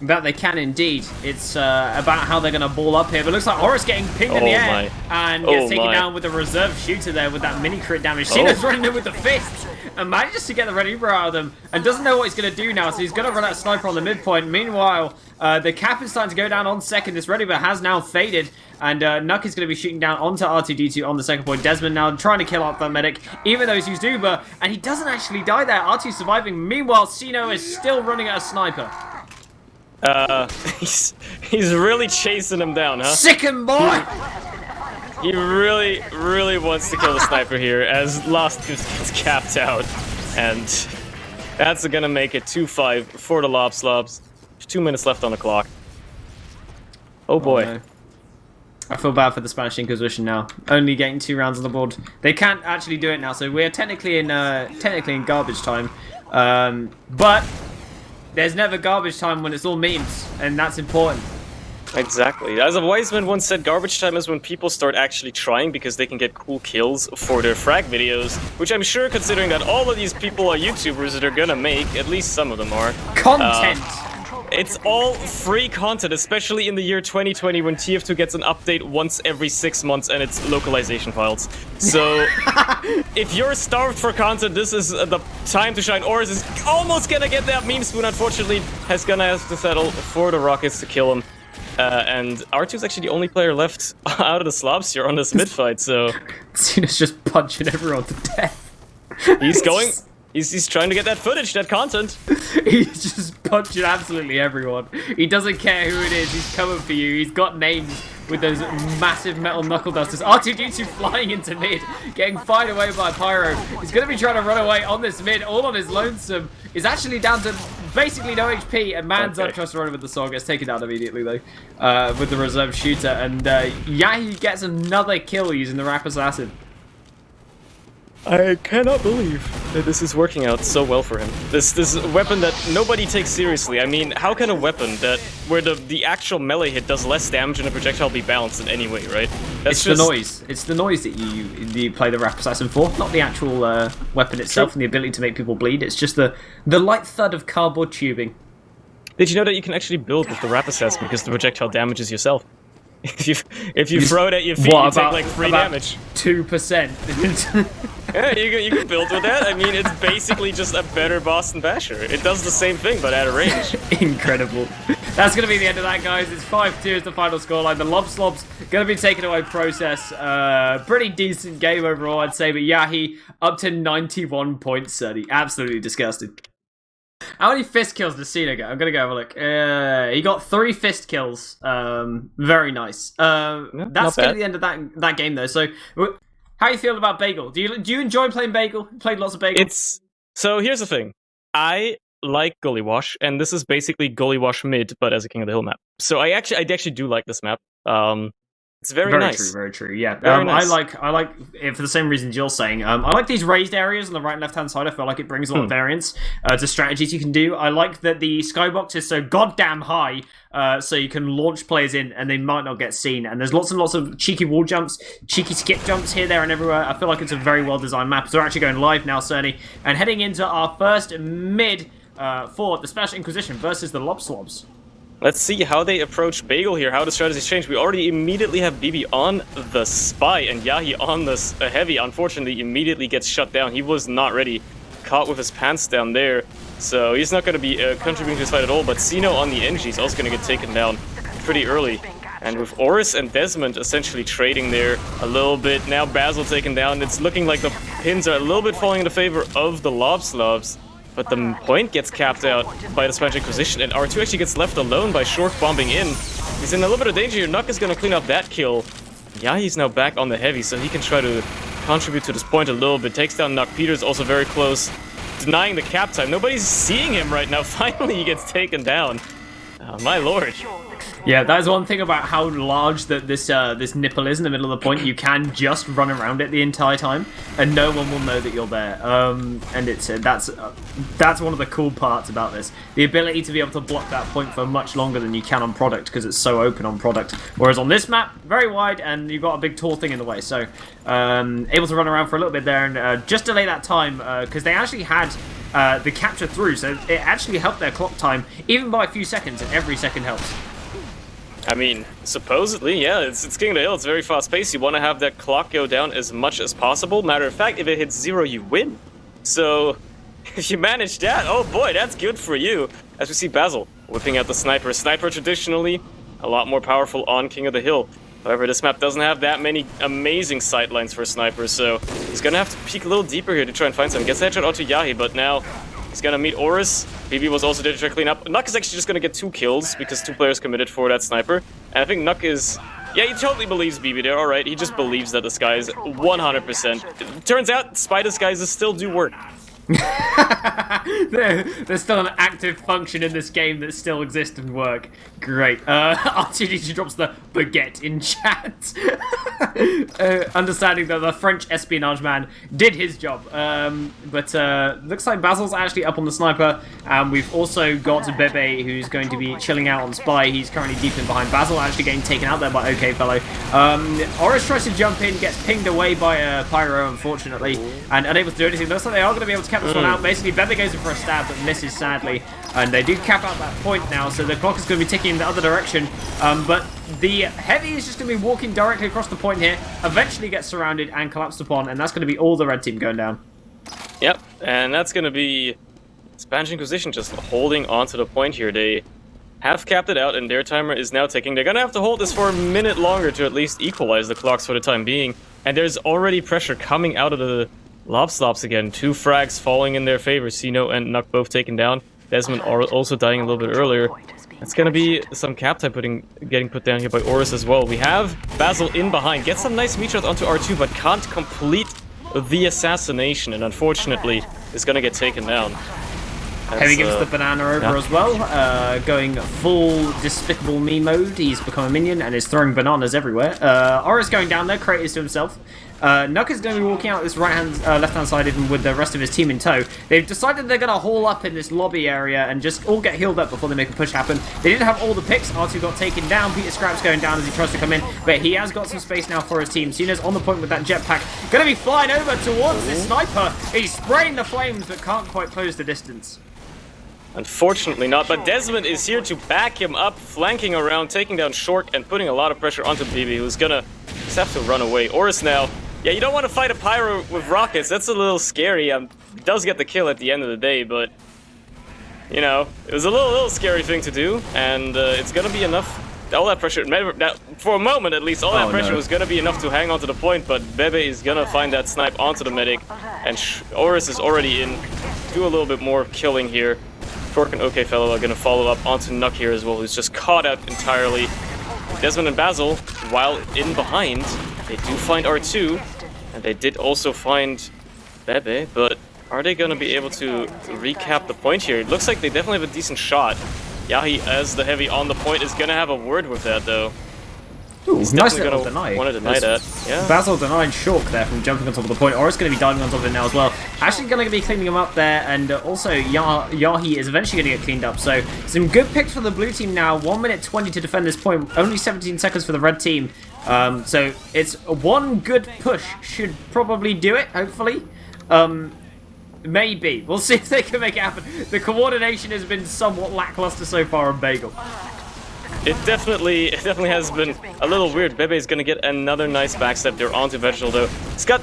That they can indeed. It's about how they're going to ball up here. But it looks like Horus getting pinged in the air and gets taken down with a reserve shooter there with that mini crit damage. Sino's running in with the fists and manages to get the red Uber out of them and doesn't know what he's going to do now. So he's going to run out sniper on the midpoint. Meanwhile, the cap is starting to go down on second. This red Uber has now faded. And Nuck is going to be shooting down onto R2D2 on the second point. Desmond now trying to kill off that medic, even though he's used Uber. And he doesn't actually die there. R2 surviving. Meanwhile, Sino is still running at a sniper. He's really chasing him down, huh? Sicken boy! He really wants to kill the sniper here as Lost gets capped out. And that's gonna make it 2-5 for the Lob Slobs. 2 minutes left on the clock. Oh boy. Oh, no. I feel bad for the Spanish Inquisition now. Only getting 2 rounds on the board. They can't actually do it now, so we're technically in garbage time. But there's never garbage time when it's all memes, and that's important. Exactly. As a wise man once said, garbage time is when people start actually trying because they can get cool kills for their frag videos, which I'm sure, considering that all of these people are YouTubers that are gonna make, at least some of them are. Content! It's all free content, especially in the year 2020 when TF2 gets an update once every 6 months and it's localization files. So, if you're starved for content, this is the time to shine. Oris is almost gonna get that meme spoon, unfortunately, gonna have to settle for the Rockets to kill him. And R2 is actually the only player left out of the Slobs here on this mid fight, so... Cena's just punching everyone to death. He's going... He's trying to get that footage, that content. He's just punching absolutely everyone. He doesn't care who it is. He's coming for you. He's got names with those massive metal knuckle dusters. R2D2 flying into mid, getting fired away by Pyro. He's going to be trying to run away on this mid, all on his lonesome. He's actually down to basically no HP, and Man's up tries to run with the sword. Gets taken down immediately, though, with the reserve shooter. And Yahi gets another kill using the Rap Assassin. I cannot believe that this is working out so well for him. This weapon that nobody takes seriously. I mean, how can a weapon that where the actual melee hit does less damage than a projectile be balanced in any way, right? That's just the noise. It's the noise that you play the Rap Assassin for, not the actual weapon itself and the ability to make people bleed. It's just the light thud of cardboard tubing. Did you know that you can actually build with the Rap Assassin because the projectile damages yourself? If you throw it at your feet, you take like 3 damage. 2%. Yeah, you can build with that. I mean, it's basically just a better Boston Basher. It does the same thing, but at a range. Incredible. That's going to be the end of that, guys. It's 5-2 is the final scoreline. The Lob Slobs going to be taken away process. Pretty decent game overall, I'd say. But Yahi up to 91 points, Sonny. Absolutely disgusting. How many fist kills does Cena get? I'm going to go have a look. He got 3 fist kills. Very nice. That's going to be the end of that game, though. So, how are you feeling about Bagel? Do you enjoy playing Bagel? Played lots of Bagel? So here's the thing. I like Gully Wash, and this is basically Gully Wash mid, but as a King of the Hill map. So I actually do like this map. It's very nice. Very true. Yeah, Nice. I like it for the same reasons you're saying. I like these raised areas on the right and left hand side. I feel like it brings a lot of variance to strategies you can do. I like that the skybox is so goddamn high, so you can launch players in and they might not get seen. And there's lots and lots of cheeky wall jumps, cheeky skip jumps here, there, and everywhere. I feel like it's a very well designed map. So we're actually going live now, Cerny, and heading into our first mid for the Special Inquisition versus the Lob Slobs. Let's see how they approach Bagel here, how the strategies change. We already immediately have Bebé on the Spy, and Yahi on the Heavy. Unfortunately, immediately gets shut down. He was not ready. Caught with his pants down there. So he's not going to be contributing to this fight at all, but Sino on the NG is also going to get taken down pretty early. And with Oris and Desmond essentially trading there a little bit, now Bazzle taken down, it's looking like the pins are a little bit falling in the favor of the Lob Slobs. But the point gets capped out by the Spanish Inquisition, and R2 actually gets left alone by Short bombing in. He's in a little bit of danger here. Nuck is going to clean up that kill. Yeah, he's now back on the Heavy, so he can try to contribute to this point a little bit. Takes down Nuck. Peter's also very close, denying the cap time. Nobody's seeing him right now. Finally, he gets taken down. My lord. Yeah, that is one thing about how large that this nipple is in the middle of the point. You can just run around it the entire time, and no one will know that you're there. And it's that's one of the cool parts about this: the ability to be able to block that point for much longer than you can on Product, because it's so open on Product. Whereas on this map, very wide, and you've got a big tall thing in the way. So able to run around for a little bit there and just delay that time because they actually had the capture through, so it actually helped their clock time even by a few seconds, and every second helps. I mean, supposedly, yeah, it's King of the Hill, it's very fast paced. You want to have that clock go down as much as possible. Matter of fact, if it hits 0, you win. So, if you manage that, oh boy, that's good for you. As we see Bazzle whipping out the Sniper. Sniper traditionally a lot more powerful on King of the Hill. However, this map doesn't have that many amazing sightlines for snipers, so he's gonna have to peek a little deeper here to try and find some. Gets the headshot onto Yahi, but now he's gonna meet Oris. Bebé was also there to try to clean up. Nuck is actually just gonna get 2 kills because 2 players committed for that sniper. And I think Nuck is... yeah, he totally believes Bebé there, alright. He just believes that disguise 100%. It turns out, spy disguises still do work. There's still an active function in this game that still exists and work. Great. R2D2 drops the baguette in chat. Understanding that the French espionage man did his job. But looks like Bazzle's actually up on the sniper. And we've also got Bebé, who's going to be chilling out on spy. He's currently deep in behind Bazzle, actually getting taken out there by OK Fellow. Oris tries to jump in, gets pinged away by Pyro, unfortunately, and unable to do anything. Looks like they are going to be able to cap this one out. Basically, Bebé goes in for a stab, but misses sadly. And they do cap out that point now, so the clock is going to be ticking in the other direction. But the heavy is just going to be walking directly across the point here, eventually gets surrounded and collapsed upon, and that's going to be all the red team going down. Yep, and that's going to be Spanish Inquisition just holding on to the point here. They have capped it out, and their timer is now ticking. They're going to have to hold this for a minute longer to at least equalize the clocks for the time being. And there's already pressure coming out of the Lob Slobs again. 2 frags falling in their favor. Sino and Nuck both taken down. Desmond also dying a little bit earlier. It's going to be some cap time getting put down here by Oris as well. We have Bazzle in behind. Gets some nice meat shots onto R2, but can't complete the assassination. And unfortunately, is going to get taken down. Heavy gives the banana over as well, going full Despicable Me mode. He's become a minion and is throwing bananas everywhere. Oris going down there, creators to himself. Nuck is going to be walking out this left-hand side even with the rest of his team in tow. They've decided they're going to haul up in this lobby area and just all get healed up before they make a push happen. They didn't have all the picks. R2 got taken down. Peter Scrap's going down as he tries to come in, but he has got some space now for his team. Sina's on the point with that jetpack. Going to be flying over towards this sniper. He's spraying the flames but can't quite close the distance. Unfortunately not, but Desmond is here to back him up, flanking around, taking down Short and putting a lot of pressure onto Bebé, who's gonna just have to run away. Oris now, yeah, you don't want to fight a Pyro with rockets, that's a little scary. Does get the kill at the end of the day, but, you know, it was a little scary thing to do, and it's gonna be enough. All that pressure, for a moment at least, all that pressure was gonna be enough to hang on to the point, but Bebé is gonna find that snipe onto the medic, and Oris is already in. Do a little bit more killing here. Torque and OK Fellow are going to follow up onto Nuck here as well, who's just caught out entirely. Desmond and Bazzle, while in behind, they do find R2, and they did also find Bebé, but are they going to be able to recap the point here? It looks like they definitely have a decent shot. Yahi, as the heavy on the point, is going to have a word with that, though. Ooh, He's nice definitely little deny. Want to deny that. Yeah. Bazzle denied Shork there from jumping on top of the point. Oris going to be diving on top of it now as well. Actually going to be cleaning him up there, and also Yahi is eventually going to get cleaned up. So some good picks for the blue team now. 1 minute 20 to defend this point. Only 17 seconds for the red team. So it's one good push should probably do it, hopefully. Maybe. We'll see if they can make it happen. The coordination has been somewhat lackluster so far on Bagel. It definitely has been a little weird. Bebé's gonna get another nice backstep there onto Vegetal though.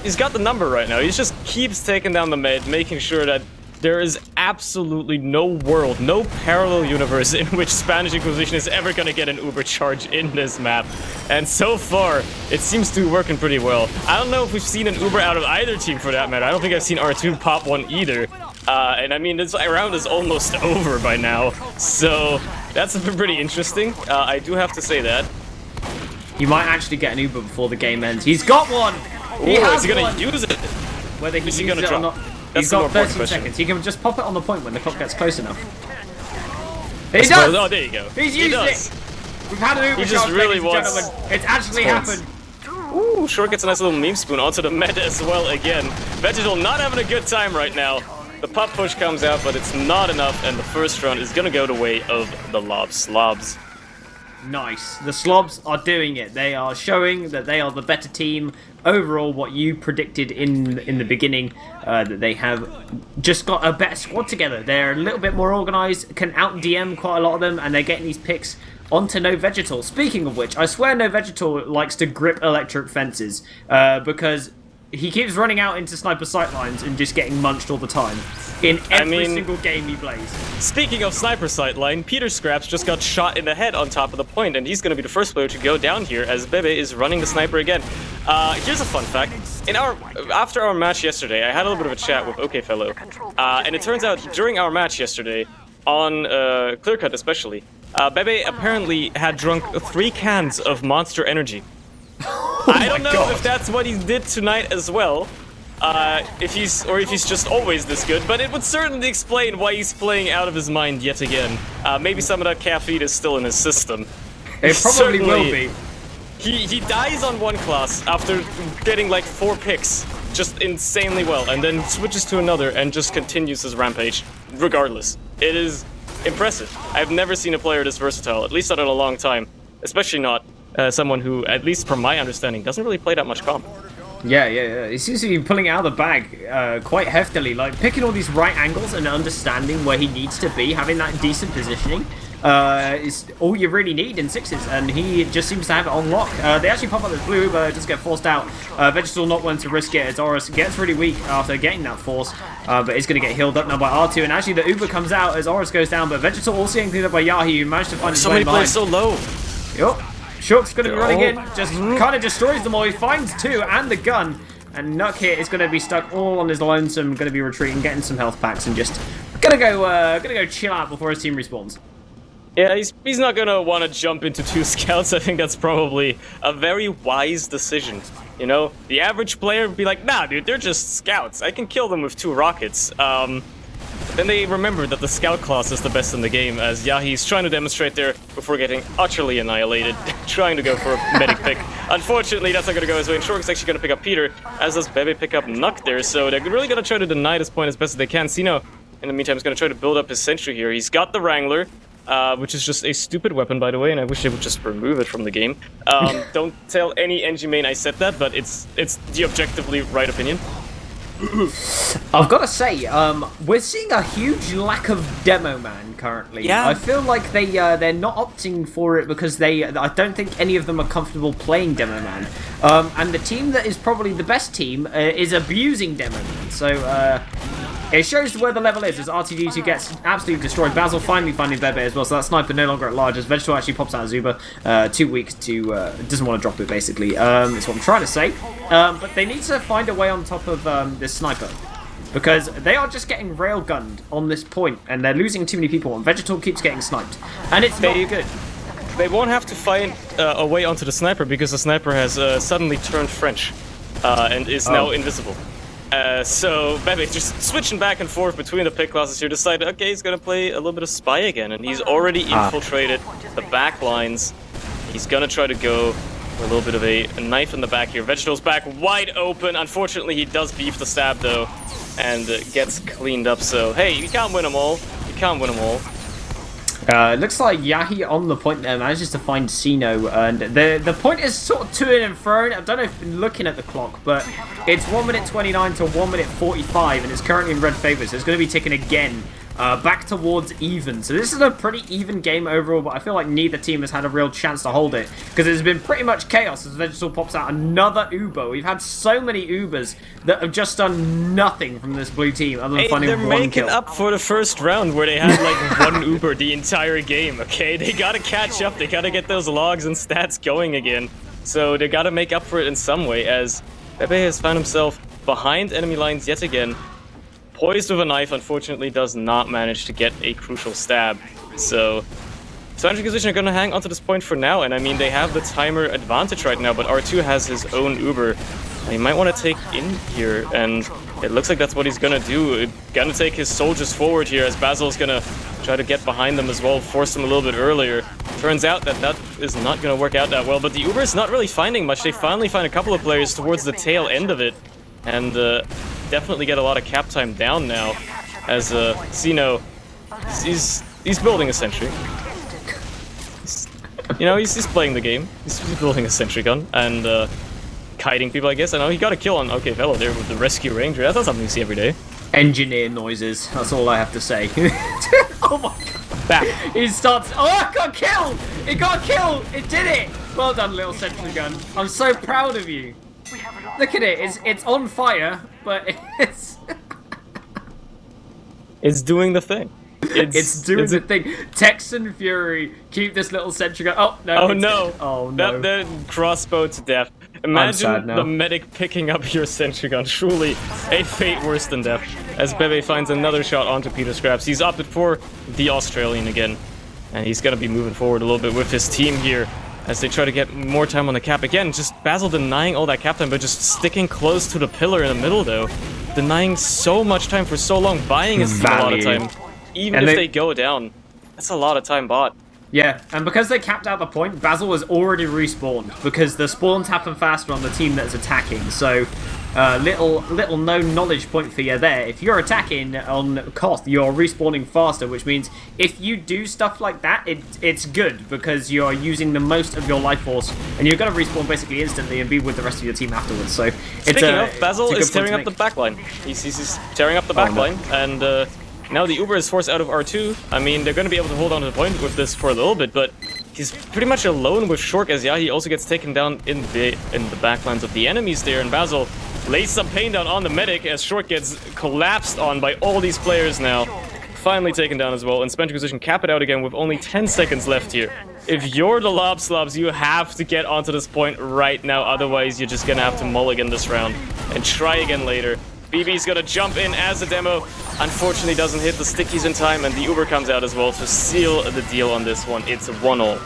He's got the number right now. He just keeps taking down the mid, making sure that there is absolutely no world, no parallel universe in which Spanish Inquisition is ever gonna get an Uber charge in this map. And so far, it seems to be working pretty well. I don't know if we've seen an Uber out of either team for that matter. I don't think I've seen R2 pop one either. And I mean, this round is almost over by now, so that's been pretty interesting. I do have to say that. He might actually get an Uber before the game ends. He's got one! Is he gonna use it? Whether he uses gonna it or drop? not, That's he's the more got important 13 question. seconds. He can just pop it on the point when the clock gets close enough. He Oh, does! there you go. He's used it! We've had an Uber He just charge, really ladies and wants- gentlemen. It's actually happened. Ooh, Short gets a nice little meme spoon onto the med as well again. Vegetal not having a good time right now. The pop push comes out, but it's not enough, and the first round is gonna go the way of the Lob Slobs. Nice. The Slobs are doing it. They are showing that they are the better team. Overall, what you predicted in the beginning, that they have just got a better squad together. They're a little bit more organised, can out-DM quite a lot of them, and they're getting these picks onto NoVegetal. Speaking of which, I swear NoVegetal likes to grip electric fences, because he keeps running out into sniper sightlines and just getting munched all the time. In every single game he plays. Speaking of sniper sightline, Peter Scraps just got shot in the head on top of the point, and he's going to be the first player to go down here as Bebé is running the sniper again. Here's a fun fact. After our match yesterday, I had a little bit of a chat with OK Fellow, and it turns out during our match yesterday, on Clear Cut especially, Bebé apparently had drunk 3 cans of Monster Energy. I don't know if that's what he did tonight as well, if he's just always this good, but it would certainly explain why he's playing out of his mind yet again. Maybe some of that caffeine is still in his system. It probably will be. He dies on one class after getting like 4 picks, just insanely well, and then switches to another and just continues his rampage, regardless. It is impressive. I've never seen a player this versatile, at least not in a long time, especially not someone who, at least from my understanding, doesn't really play that much comp. Yeah. He seems to be pulling it out of the bag quite heftily, like picking all these right angles and understanding where he needs to be, having that decent positioning. Is all you really need in sixes, and he just seems to have it on lock. They actually pop up this blue Uber, just get forced out. Vegetal not willing to risk it as Oris gets really weak after getting that force, but is going to get healed up now by R2, and actually the Uber comes out as Oris goes down, but Vegetal also getting cleaned up by Yahi, who managed to find his way behind. So many players so low. Yup. Shook's going to be running in, just kind of destroys them all. He finds 2 and the gun, and Nuck here is going to be stuck all on his lonesome, going to be retreating, getting some health packs, and just gonna go chill out before his team respawns. Yeah, he's not gonna want to jump into 2 scouts. I think that's probably a very wise decision. You know, the average player would be like, nah, dude, they're just scouts. I can kill them with 2 rockets. Then they remember that the scout class is the best in the game, as Yahi's trying to demonstrate there before getting utterly annihilated, trying to go for a medic pick. Unfortunately, that's not going to go his way, and Shork's actually going to pick up Peter, as does Bebé pick up Nuck there, so they're really going to try to deny this point as best as they can. Sino, in the meantime, is going to try to build up his sentry here. He's got the Wrangler, which is just a stupid weapon, by the way, and I wish they would just remove it from the game. Don't tell any NG main I said that, but it's the objectively right opinion. I've got to say, we're seeing a huge lack of demo man currently. Yeah. I feel like they're not opting for it because I don't think any of them are comfortable playing demo man. And the team that is probably the best team is abusing demo man. So it shows where the level is as RTD2 gets absolutely destroyed. Bazzle finally finding Bebé as well, so that sniper no longer at large as Vegetal actually pops out of Zuba. Too weak to doesn't want to drop it basically. That's what I'm trying to say. But they need to find a way on top of this sniper, because they are just getting railgunned on this point, and they're losing too many people, and Vegetal keeps getting sniped, and it's not good. They won't have to find a way onto the sniper, because the sniper has suddenly turned French and is now invisible. So Bebé just switching back and forth between the pick classes here, decided, okay, he's gonna play a little bit of spy again, and he's already infiltrated the back lines. He's gonna try to go for a little bit of a knife in the back here. Vegetal's back wide open. Unfortunately, he does beef the stab though, and gets cleaned up. So hey, you can't win them all. You can't win them all. It looks like Yahi on the point there manages to find Sino, and the point is sort of to and fro. I don't know if you're looking at the clock, but it's 1 minute 29 to 1 minute 45, and it's currently in red favour, so it's going to be ticking again back towards even. So this is a pretty even game overall, but I feel like neither team has had a real chance to hold it, because it's been pretty much chaos as Vegetal pops out another Uber. We've had so many Ubers that have just done nothing from this blue team other than finding one kill. They're making up for the first round where they had like 1 Uber the entire game, okay? They gotta catch up, they gotta get those logs and stats going again. So they gotta make up for it in some way, as Bebé has found himself behind enemy lines yet again. Poised with a knife, unfortunately does not manage to get a crucial stab. So Inquisition are going to hang onto this point for now, and I mean, they have the timer advantage right now, but R2 has his own Uber. And he might want to take in here, and it looks like that's what he's going to do. Going to take his soldiers forward here, as Bazzle's going to try to get behind them as well, force them a little bit earlier. Turns out that is not going to work out that well, but the Uber is not really finding much. They finally find a couple of players towards the tail end of it, and definitely get a lot of cap time down now, as Sino, he's building a sentry. He's playing the game. He's building a sentry gun and kiting people, I guess. I know he got a kill on OkFellow there with the rescue ranger. That's not something you see every day. Engineer noises. That's all I have to say. Oh my god! Back. He starts. Oh, it got killed! It got killed! It did it! Well done, little sentry gun. I'm so proud of you. Look at it. It's on fire, but it's it's doing the thing. It's doing the thing. Texan Fury, keep this little sentry gun. Oh no! Oh no! Dead. Oh no! That crossbow to death. Imagine the medic picking up your sentry gun. Truly a fate worse than death. As Bebé finds another shot onto Peter Scraps. He's opted for the Australian again, and he's gonna be moving forward a little bit with his team here. as they try to get more time on the cap. Again, just Bazzle denying all that cap time, but just sticking close to the pillar in the middle, though. Denying so much time for so long, buying his team a lot of time. Even if they go down, that's a lot of time bought. Yeah, and because they capped out the point, Bazzle was already respawned, because the spawns happen faster on the team that's attacking, so little known knowledge point for you there. If you're attacking on cost, you're respawning faster, which means if you do stuff like that, it's good, because you're using the most of your life force, and you're going to respawn basically instantly and be with the rest of your team afterwards. So Speaking of, Bazzle is tearing up the backline. He's tearing up the backline, and now the Uber is forced out of R2. I mean, they're going to be able to hold on to the point with this for a little bit, but he's pretty much alone with Shork, as Yahi also gets taken down in the backlines of the enemies there, and Bazzle lays some pain down on the medic as Shork gets collapsed on by all these players now. Finally taken down as well, and Spent Inquisition cap it out again with only 10 seconds left here. If you're the Lob Slobs, you have to get onto this point right now, otherwise you're just going to have to mulligan this round and try again later. Bebé's gonna jump in as a demo. Unfortunately doesn't hit the stickies in time, and the Uber comes out as well to seal the deal on this one. It's a 1-all.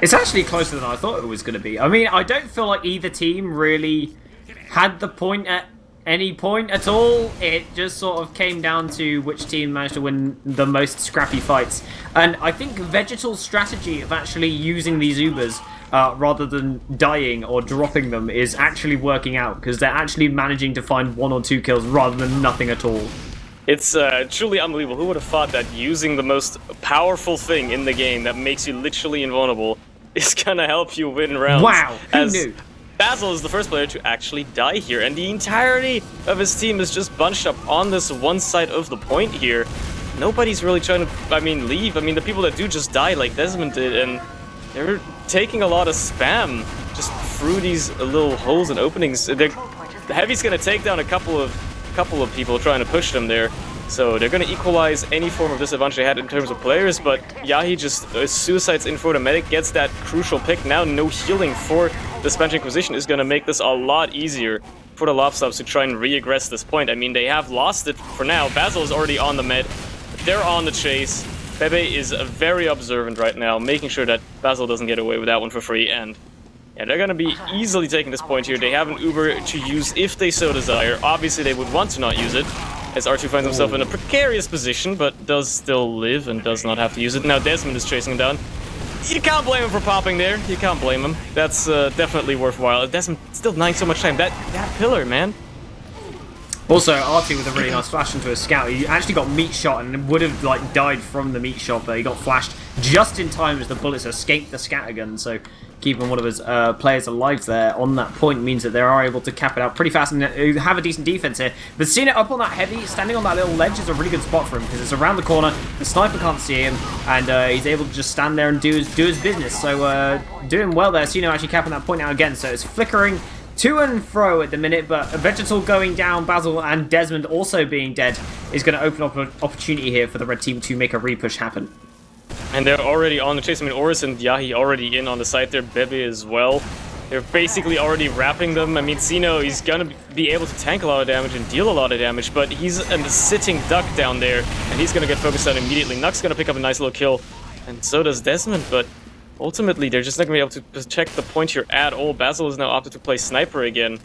It's actually closer than I thought it was going to be. I mean, I don't feel like either team really had the point at any point at all. It just sort of came down to which team managed to win the most scrappy fights. And I think NoVegetal's strategy of actually using these Ubers rather than dying or dropping them is actually working out, because they're actually managing to find 1 or 2 kills rather than nothing at all. It's truly unbelievable. Who would have thought that using the most powerful thing in the game that makes you literally invulnerable is gonna help you win rounds? Wow, who knew? Bazzle is the first player to actually die here, and the entirety of his team is just bunched up on this one side of the point here. Nobody's really trying to, leave. The people that do just die, like Desmond did, and they're taking a lot of spam just through these little holes and openings. The Heavy's gonna take down a couple of people trying to push them there, so they're gonna equalize any form of disadvantage they had in terms of players. But Yahi just suicides in for the medic, gets that crucial pick. Now no healing for the Spanish Inquisition is gonna make this a lot easier for the Lob Slobs to try and re-aggress this point. I mean, they have lost it for now. Bazzle is already on the med. They're on the chase. Bebé is very observant right now, making sure that Bazzle doesn't get away with that one for free, and yeah, they're gonna be easily taking this point here. They have an Uber to use if they so desire. Obviously, they would want to not use it, as R2 finds himself in a precarious position, but does still live and does not have to use it. Now Desmond is chasing him down. You can't blame him for popping there. You can't blame him. That's definitely worthwhile. Desmond still denying so much time. That pillar, man. Also, R2 with a really nice flash into a scout. He actually got meat shot and would have died from the meat shot, but he got flashed just in time as the bullets escaped the scattergun. So keeping one of his players alive there on that point means that they are able to cap it out pretty fast and have a decent defense here. But seeing it up on that Heavy, standing on that little ledge is a really good spot for him, because it's around the corner, the sniper can't see him, and he's able to just stand there and do his business. So doing well there. Sino actually capping that point out again, so it's flickering to and fro at the minute, but NoVegetal going down, Bazzle and Desmond also being dead is going to open up an opportunity here for the red team to make a repush happen. And they're already on the chase. Oris and Yahi already in on the side there, Bebé as well. They're basically already wrapping them. Sino, he's going to be able to tank a lot of damage and deal a lot of damage, but he's a sitting duck down there, and he's going to get focused on immediately. Nuck's going to pick up a nice little kill, and so does Desmond, but ultimately, they're just not going to be able to protect the point here at all. Bazzle is now opted to play Sniper again.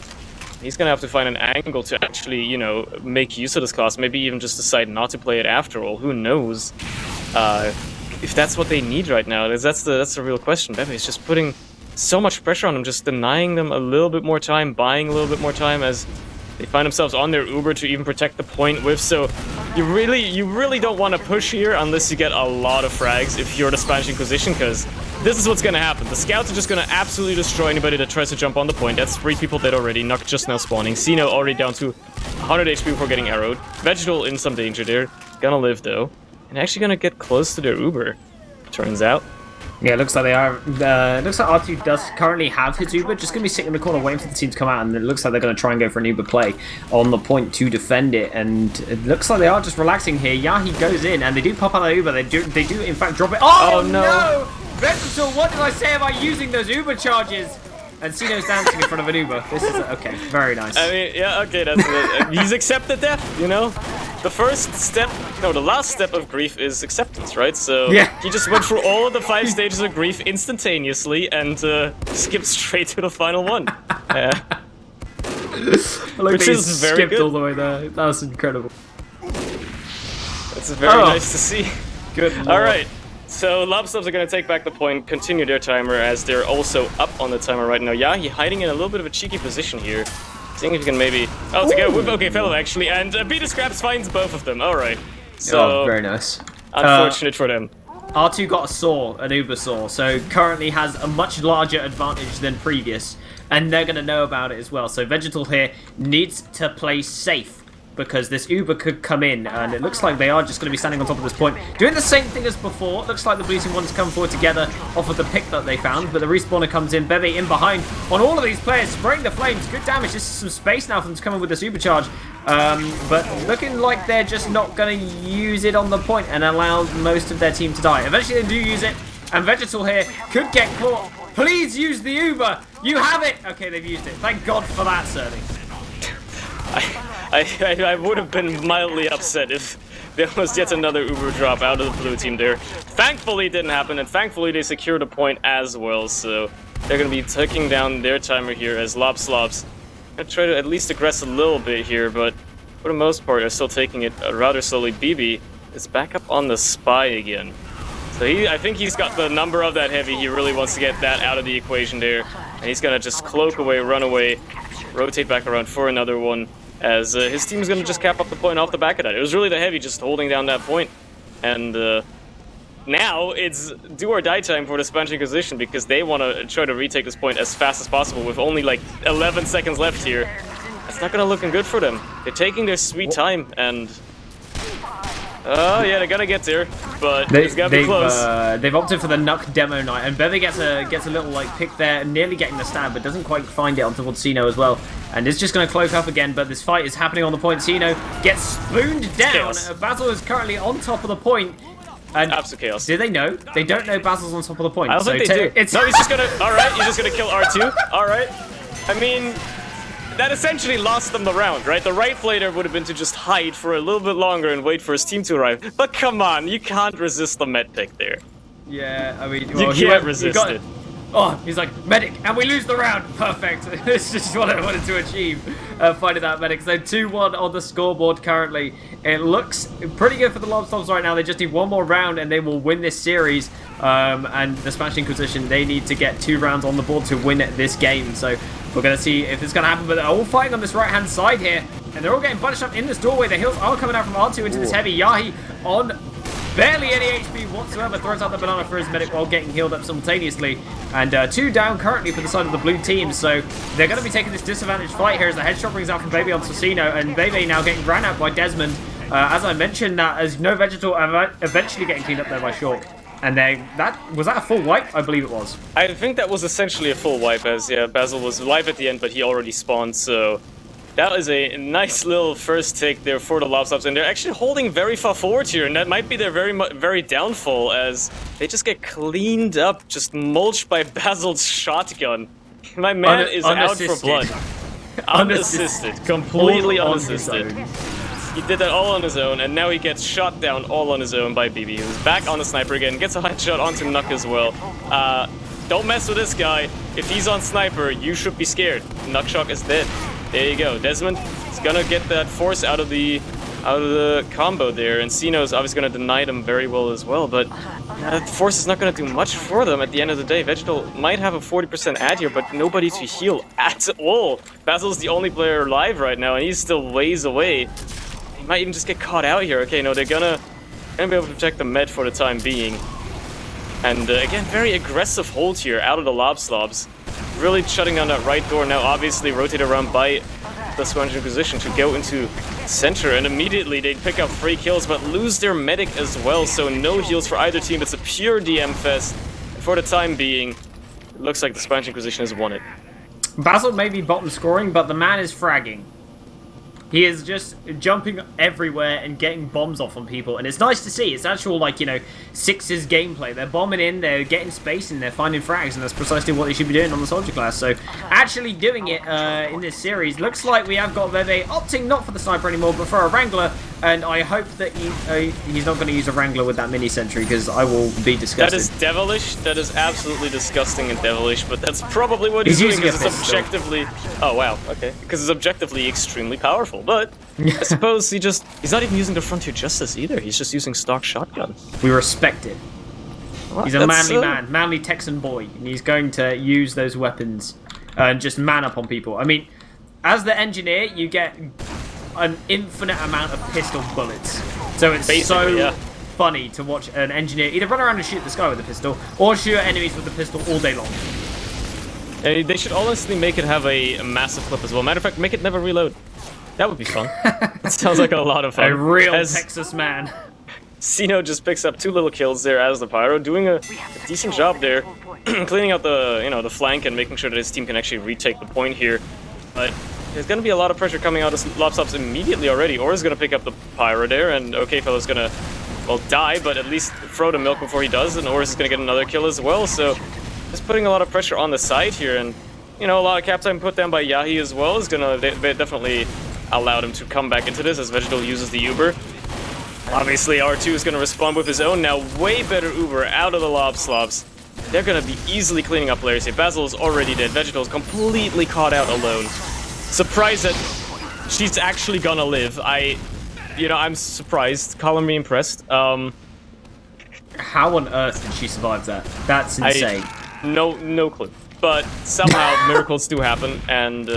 He's going to have to find an angle to actually, make use of this class. Maybe even just decide not to play it after all. Who knows if that's what they need right now. That's the real question. Bebé is just putting so much pressure on them, just denying them a little bit more time, buying a little bit more time as they find themselves on their Uber to even protect the point with. So you really don't want to push here unless you get a lot of frags if you're the Spanish Inquisition, because this is what's going to happen. The scouts are just going to absolutely destroy anybody that tries to jump on the point. That's 3 people dead already. Nuck just now spawning. Sino already down to 100 HP before getting arrowed. NoVegetal in some danger there. Gonna live though. And actually gonna get close to their Uber, turns out. Yeah, it looks like they are. Looks like R2 does currently have his Uber, just going to be sitting in the corner waiting for the team to come out, and it looks like they're going to try and go for an Uber play on the point to defend it, and it looks like they are just relaxing here. Yahi goes in, and they do pop out that Uber. They do in fact drop it. Oh no! NoVegetal, what did I say about using those Uber charges? And Sino's dancing in front of an Uber. This is okay, very nice. Yeah, okay, that's he's accepted death, the first step, no, the last step of grief is acceptance, right? So Yeah. he just went through all of the 5 stages of grief instantaneously and skipped straight to the final one. Which is very skipped good. all the way there. That was incredible. It's very nice to see. Good lord. All right. So Lob Slobs are going to take back the point, continue their timer as they're also up on the timer right now. Yahi hiding in a little bit of a cheeky position here. Seeing if he can maybe... Oh, to go with OK Fellow, actually. And Beta Scraps finds both of them. All right. So, very nice. Unfortunate for them. R2 got a saw, an Uber saw, so currently has a much larger advantage than previous. And they're going to know about it as well. So Vegetal here needs to play safe, because this Uber could come in, and it looks like they are just going to be standing on top of this point, doing the same thing as before. Looks like the blue team wants to come forward together off of the pick that they found, but the respawner comes in, Bebé in behind on all of these players, spraying the flames. Good damage, just some space now for them to come in with the supercharge, but looking like they're just not going to use it on the point and allow most of their team to die. Eventually they do use it, and Vegetal here could get caught. Please use the Uber! You have it! Okay, they've used it. Thank God for that, Cerny. I would have been mildly upset if there was yet another Uber drop out of the blue team there. Thankfully it didn't happen, and thankfully they secured a point as well, so they're going to be taking down their timer here as Lob Slobs going to try to at least aggress a little bit here, but for the most part are still taking it rather slowly. Bebé is back up on the spy again. So I think he's got the number of that heavy. He really wants to get that out of the equation there, and he's going to just cloak away, run away, rotate back around for another one, as his team is going to just cap up the point off the back of that. It was really the heavy just holding down that point, and now it's do or die time for the Spanish Inquisition, because they want to try to retake this point as fast as possible with only like 11 seconds left here. It's not going to looking good for them. They're taking their sweet time, and oh yeah, they're gonna get there, but it's gonna be close. They've opted for the Nuck demo night, and Bebé gets a little like pick there, nearly getting the stab, but doesn't quite find it on towards Sino as well. And it's just gonna cloak up again, but this fight is happening on the point. Sino gets spooned down. Bazzle is currently on top of the point. And absolute chaos. Do they know? They don't know Bazzle's on top of the point. I don't think they do. No, he's just gonna. All right, he's just gonna kill R2. All right. I mean, that essentially lost them the round, right? The right play there would have been to just hide for a little bit longer and wait for his team to arrive. But come on, you can't resist the med pick there. Yeah, I mean, well, you can't resist it. Oh, he's like, medic, and we lose the round. Perfect. This is just what I wanted to achieve, finding that medic. So 2-1 on the scoreboard currently. It looks pretty good for the Lob Slobs right now. They just need one more round and they will win this series. And the Spanish Inquisition, they need to get 2 rounds on the board to win this game. So we're going to see if it's going to happen. But they're all fighting on this right-hand side here. And they're all getting bunched up in this doorway. The heals are coming out from R2 into this heavy. Yahi on barely any HP whatsoever, throws out the banana for his medic while getting healed up simultaneously. And 2 down currently for the side of the blue team, so they're going to be taking this disadvantaged fight here as the headshot brings out from Bebé on Sino, and Bebé now getting ran out by Desmond. As I mentioned, that as NoVegetal eventually getting cleaned up there by Short. And was that a full wipe? I believe it was. I think that was essentially a full wipe, as yeah, Bazzle was live at the end, but he already spawned, so that was a nice little first take there for the Lob Slobs, and they're actually holding very far forward here, and that might be their very downfall, as they just get cleaned up, just mulched by Bazzle's shotgun. My man is out for blood. Unassisted. Completely unassisted. He did that all on his own, and now he gets shot down all on his own by Bebé, who's back on the sniper again, gets a headshot onto Nuck as well. Don't mess with this guy. If he's on sniper, you should be scared. Nuckshock is dead. There you go. Desmond is gonna get that force out of the combo there, and Sino's obviously gonna deny them very well as well, but that force is not gonna do much for them at the end of the day. Vegetal might have a 40% ad here, but nobody to heal at all. Bazzle's the only player alive right now, and he's still ways away. He might even just get caught out here. Okay, no, they're gonna be able to protect the med for the time being. And again, very aggressive hold here out of the Lob Slobs. Really shutting down that right door now, obviously rotated around by the Spanish Inquisition to go into center, and immediately they pick up 3 kills but lose their medic as well, so no heals for either team. It's a pure DM fest. And for the time being, it looks like the Spanish Inquisition has won it. Bazzle may be bottom scoring, but the man is fragging. He is just jumping everywhere and getting bombs off on people, and it's nice to see. It's actual, like, you know, Sixes gameplay. They're bombing in, they're getting space, and they're finding frags, and that's precisely what they should be doing on the Soldier class. So, actually doing it in this series. Looks like we have got Bebé opting not for the sniper anymore, but for a Wrangler, and I hope that he's not going to use a Wrangler with that mini sentry because I will be disgusted. That is devilish. That is absolutely disgusting and devilish. But that's probably what he's doing because it's objectively. Oh wow, okay. Because it's objectively extremely powerful. But I suppose he's not even using the Frontier Justice either. He's just using stock shotgun. We respect it. Well, he's a manly man, manly Texan boy, and he's going to use those weapons and just man up on people. I mean, as the engineer, you get an infinite amount of pistol bullets. So it's basically, funny to watch an engineer either run around and shoot the sky with a pistol, or shoot enemies with a pistol all day long. They should honestly make it have a massive clip as well. Matter of fact, make it never reload. That would be fun. It sounds like a lot of fun. A real Texas man. Sino just picks up 2 little kills there as the Pyro, doing a decent job there, cleaning out the flank and making sure that his team can actually retake the point here. But there's going to be a lot of pressure coming out of Lob Slobs immediately already. Aura's going to pick up the Pyro there, and OKFellow's going to, well, die, but at least throw the milk before he does, and Aura's going to get another kill as well. So just putting a lot of pressure on the side here, and a lot of cap time put down by Yahi as well is going to definitely allow him to come back into this as Vegetal uses the Uber. Obviously, R2 is going to respond with his own now way better Uber out of the Lob Slobs. They're going to be easily cleaning up players here. Bazzle is already dead. Vegetal is completely caught out alone. Surprised that she's actually gonna live. I'm surprised. Call me impressed. How on earth did she survive that? That's insane. No clue. But somehow miracles do happen, and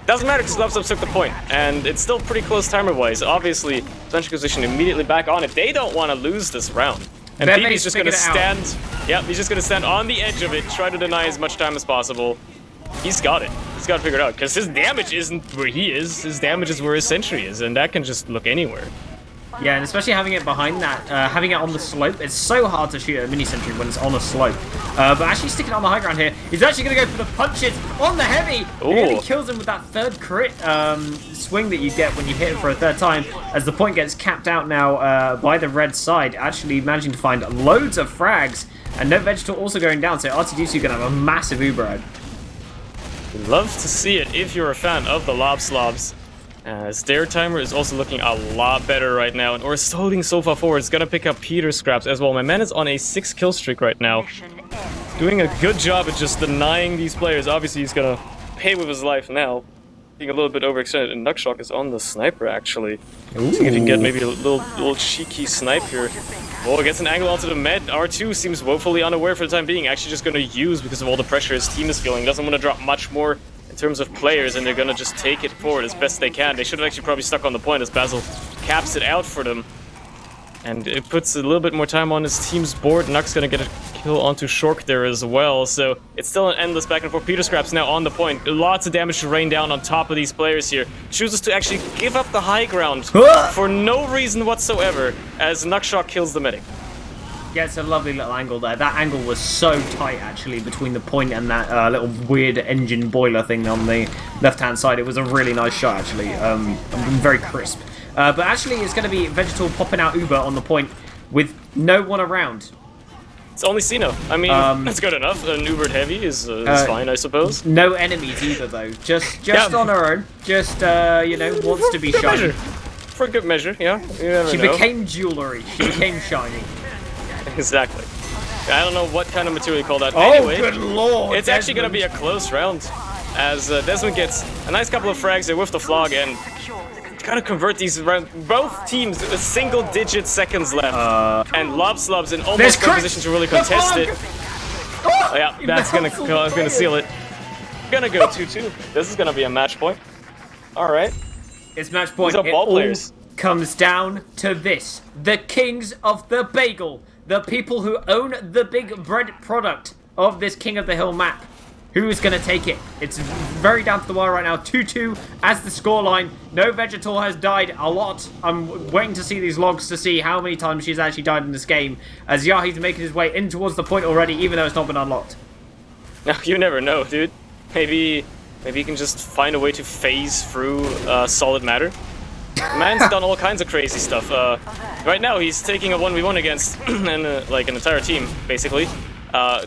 doesn't matter because Lob Slobs took the point, and it's still pretty close timer-wise. Obviously, Inquisition immediately back on it. They don't want to lose this round. And Bebé's just going to stand. Yep, he's just going to stand on the edge of it, try to deny as much time as possible. He's got it. He's got it figured out because his damage isn't where he is. His damage is where his sentry is, and that can just look anywhere. Yeah, and especially having it behind that, having it on the slope, it's so hard to shoot a mini sentry when it's on a slope. But actually sticking on the high ground here, he's actually going to go for the punches on the heavy. And he kills him with that third crit swing that you get when you hit it for a third time, as the point gets capped out now by the red side, actually managing to find loads of frags, and NoVegetal also going down, so R2D2 going to have a massive Uber out. Love to see it if you're a fan of the Lob Slobs. As their timer is also looking a lot better right now, and Aura's holding so far forward. It's gonna pick up Peter's scraps as well. My man is on a 6 kill streak right now. Doing a good job at just denying these players. Obviously, he's gonna pay with his life now. Being a little bit overextended, and Nuckshock is on the sniper actually. See if he can get maybe a little cheeky snipe here. Oh, gets an angle onto the med. R2 seems woefully unaware for the time being. Actually just gonna use because of all the pressure his team is feeling. Doesn't want to drop much more in terms of players, and they're gonna just take it forward as best they can. They should have actually probably stuck on the point as Bazzle caps it out for them. And it puts a little bit more time on his team's board. Nuck's gonna get a kill onto Shork there as well, so it's still an endless back and forth. Peter Scraps now on the point. Lots of damage to rain down on top of these players here. Chooses to actually give up the high ground for no reason whatsoever as Nuckshock kills the medic. Yeah, it's a lovely little angle there. That angle was so tight, actually, between the point and that little weird engine boiler thing on the left-hand side. It was a really nice shot, actually. Very crisp. But actually, it's going to be Vegetal popping out Uber on the point with no one around. It's only Sino. I mean, that's good enough. An Ubered heavy is fine, I suppose. No enemies either, though. Just on her own. Just, wants to be shiny. For good measure, yeah. You never know. Became jewelry. She became shiny. Exactly. I don't know what kind of material you call that. Oh, anyway, good lord! It's actually going to be a close round as Desmond gets a nice couple of frags there with the flog and gotta convert these around. Both teams a single-digit seconds left, and Lob Slobs in almost no position to really contest it. Oh, yeah, that's gonna seal it. Gonna go 2-2. This is gonna be a match point. All right. It's match point. These are ball players. Comes down to this: the kings of the bagel. The people who own the big bread product of this King of the Hill map. Who is going to take it? It's very down to the wire right now. 2-2 as the scoreline. NoVegetal has died a lot. I'm waiting to see these logs to see how many times she's actually died in this game. As Yahi's making his way in towards the point already, even though it's not been unlocked. No, you never know, dude. Maybe you can just find a way to phase through solid matter. Man's done all kinds of crazy stuff. Right now, he's taking a 1v1 against like an entire team, basically.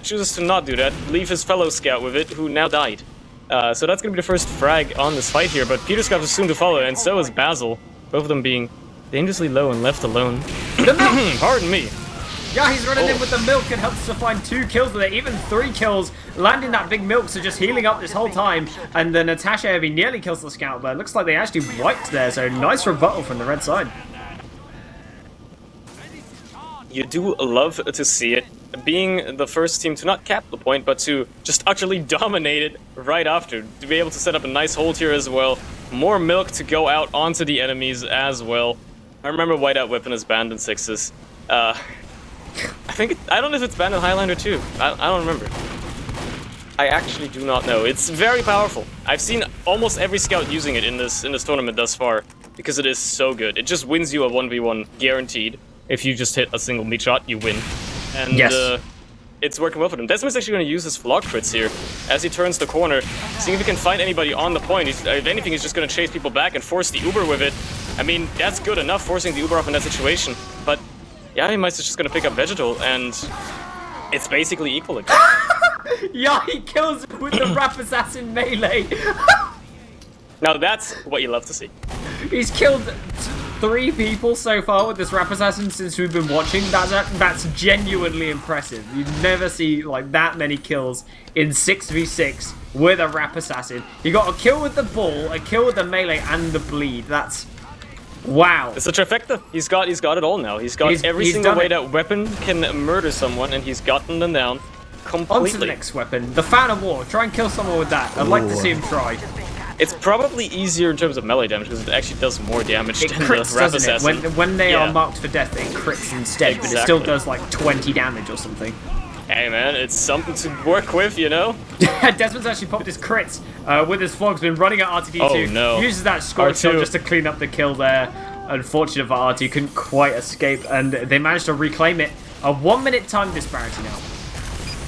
Chooses to not do that, leave his fellow scout with it, who now died. So that's going to be the first frag on this fight here, but Peter Scraps is soon to follow, and so is Bazzle. Both of them being dangerously low and left alone. The milk! Pardon me. Yeah, he's running in with the milk and helps to find 2 kills with it, even 3 kills, landing that big milk, so just healing up this whole time. And the Natasha Heavy nearly kills the scout, but it looks like they actually wiped there, so nice rebuttal from the red side. You do love to see it. Being the first team to not cap the point, but to just utterly dominate it right after. To be able to set up a nice hold here as well. More milk to go out onto the enemies as well. I remember Whiteout Weapon is banned in 6s. I don't know if it's banned in Highlander too. I don't remember. I actually do not know. It's very powerful. I've seen almost every scout using it in this tournament thus far because it is so good. It just wins you a 1v1 guaranteed. If you just hit a single meat shot, you win. And yes. It's working well for them. Desmond's actually going to use his flog crits here as he turns the corner, seeing if he can find anybody on the point. If anything, he's just going to chase people back and force the Uber with it. I mean, that's good enough, forcing the Uber off in that situation. But yeah, he might just going to pick up NoVegetal, and it's basically equal again. Yeah, he kills with the Rap Assassin melee. Now that's what you love to see. He's killed 3 people so far with this Rap Assassin since we've been watching. That's genuinely impressive. You never see like that many kills in 6v6 with a Rap Assassin. You got a kill with the ball, a kill with the melee, and the bleed. That's wow. It's a trifecta. He's got it all now. He's got every single way that weapon can murder someone, and he's gotten them down completely. On to the next weapon, the Fan of War. Try and kill someone with that. I'd like to see him try. It's probably easier in terms of melee damage because it actually does more damage than crits, the Rap Assassin. When they are marked for death, it crits instead, but it still does like 20 damage or something. Hey man, it's something to work with, you know? Desmond's actually popped his crits with his flogs, been running at RTD2. Oh, no. Uses that scorch shot just to clean up the kill there. Unfortunate for RT, couldn't quite escape, and they managed to reclaim it. A 1-minute time disparity now.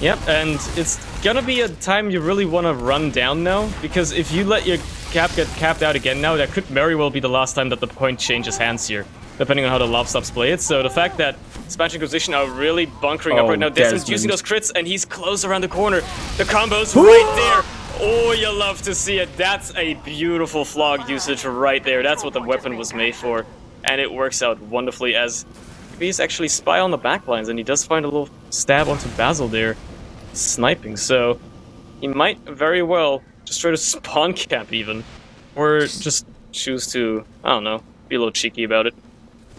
Yep, and it's gonna be a time you really want to run down now, because if you let your cap get capped out again now, that could very well be the last time that the point changes hands here, depending on how the Lob Slobs play it. So the fact that Spanish Inquisition are really bunkering up right now, Desmond's using those crits, and he's close around the corner. The combo's right there. Oh, you love to see it. That's a beautiful flog usage right there. That's what the weapon was made for, and it works out wonderfully as he's actually spy on the backlines, and he does find a little stab onto Bazzle there, sniping. So he might very well just try to spawn cap even, or just choose to, I don't know, be a little cheeky about it.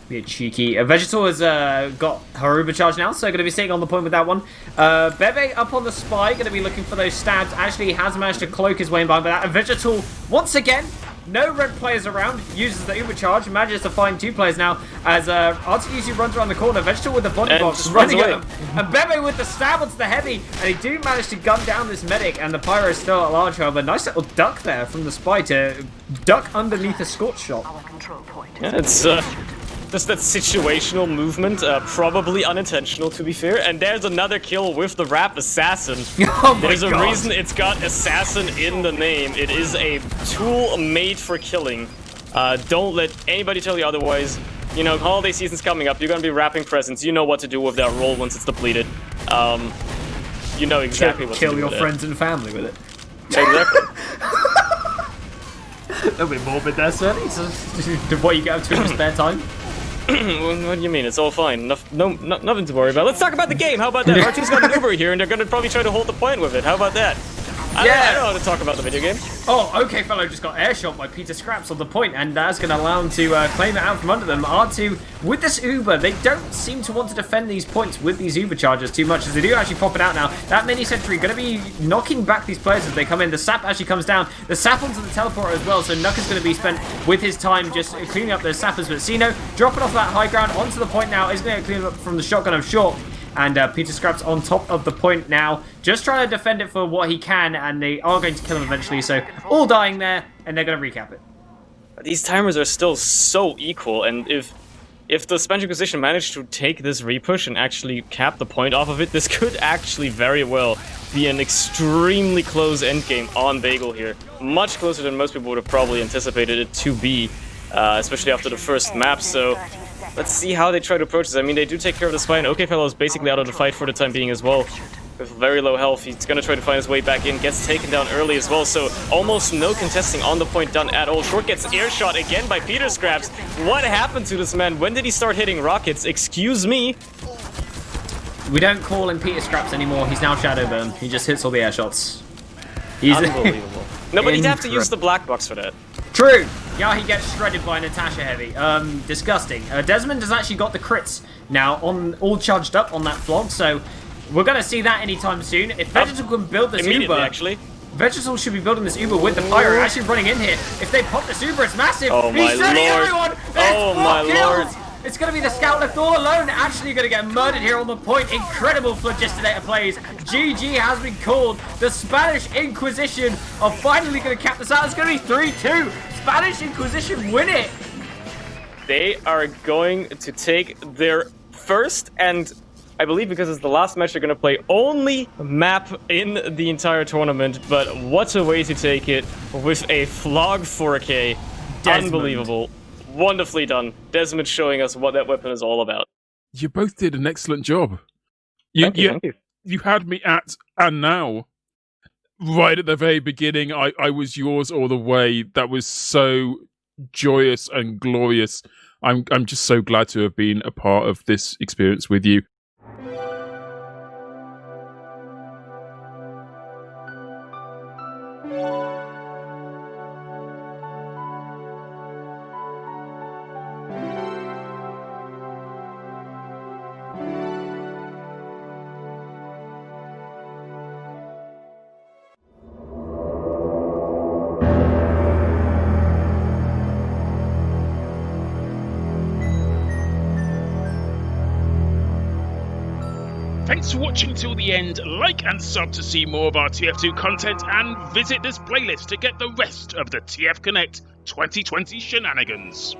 Be cheeky. NoVegetal has got her Uber charge now, so going to be sitting on the point with that one. Bebé up on the spy, going to be looking for those stabs. Actually has managed to cloak his way in by that. NoVegetal, once again, no red players around, uses the Uber charge, manages to find 2 players now as RTDC runs around the corner. NoVegetal with the body box running at him. And Bebé with the stab onto the heavy, and he do manage to gun down this medic, and the pyro is still at large, however. Nice little duck there from the spy to duck underneath a scorch shot. Yeah, it's just that situational movement, probably unintentional to be fair. And there's another kill with the Rap Assassin. Oh my There's a God. reason it's got Assassin in the name. It is a tool made for killing. Don't let anybody tell you otherwise. You know, holiday season's coming up. You're gonna be wrapping presents. You know what to do with that roll once it's depleted. You know exactly what to do Kill your with friends and family with it. Exactly. A little bit morbid there, certainly. So, what you get up to in your spare time? What do you mean? It's all fine. Nothing to worry about. Let's talk about the game. How about that? R2's got an Uber here, and they're gonna probably try to hold the point with it. How about that? I know how to talk about the video game. Oh, OK Fellow just got airshot by Peter Scraps on the point, and that's going to allow him to claim it out from under them. R2, with this Uber, they don't seem to want to defend these points with these Uber charges too much, as they do actually pop it out now. That mini sentry going to be knocking back these players as they come in. The sap actually comes down. The sap onto the teleporter as well, so Nuck is going to be spent with his time just cleaning up those sappers. But Sino dropping off that high ground onto the point now is going to clean up from the shotgun, I'm sure. And Peter Scraps on top of the point now, just trying to defend it for what he can, and they are going to kill him eventually, so all dying there, and they're going to recap it. These timers are still so equal, and if the Spanish Inquisition managed to take this repush and actually cap the point off of it, this could actually very well be an extremely close endgame on Bagel here. Much closer than most people would have probably anticipated it to be, especially after the first map, so let's see how they try to approach this. I mean, they do take care of the spy, and OK Fellow is basically out of the fight for the time being as well. with very low health. He's going to try to find his way back in, gets taken down early as well, so almost no contesting on the point done at all. Short gets air shot again by Peter Scraps. What happened to this man? When did he start hitting rockets? Excuse me? We don't call him Peter Scraps anymore. He's now Shadowburn. He just hits all the air shots. He's unbelievable. No, but he'd have to use the black box for that. True. Yeah, he gets shredded by Natasha Heavy. Disgusting. Desmond has actually got the crits now on all charged up on that flog, so we're going to see that anytime soon. If Vegetal can build this Uber, actually. Vegetal should be building this Uber with the Pyro actually running in here. If they pop this Uber, it's massive. Oh my He's shredding lord. everyone. Oh my lord. It's going to be the scout left all alone, actually going to get murdered here on the point. Incredible Phlogistidator plays. GG has been called. The Spanish Inquisition are finally going to cap this out. It's going to be 3-2. Spanish Inquisition win it. They are going to take their first, and I believe because it's the last match, they're going to play only map in the entire tournament. But what a way to take it with a flog 4K. Desmond. Unbelievable. Wonderfully done. Desmond showing us what that weapon is all about. You both did an excellent job. Thank you. You had me at and now. Right at the very beginning, I was yours all the way. That was so joyous and glorious. I'm just so glad to have been a part of this experience with you. Thanks for watching till the end. Like and sub to see more of our TF2 content, and visit this playlist to get the rest of the TF Connect 2020 shenanigans.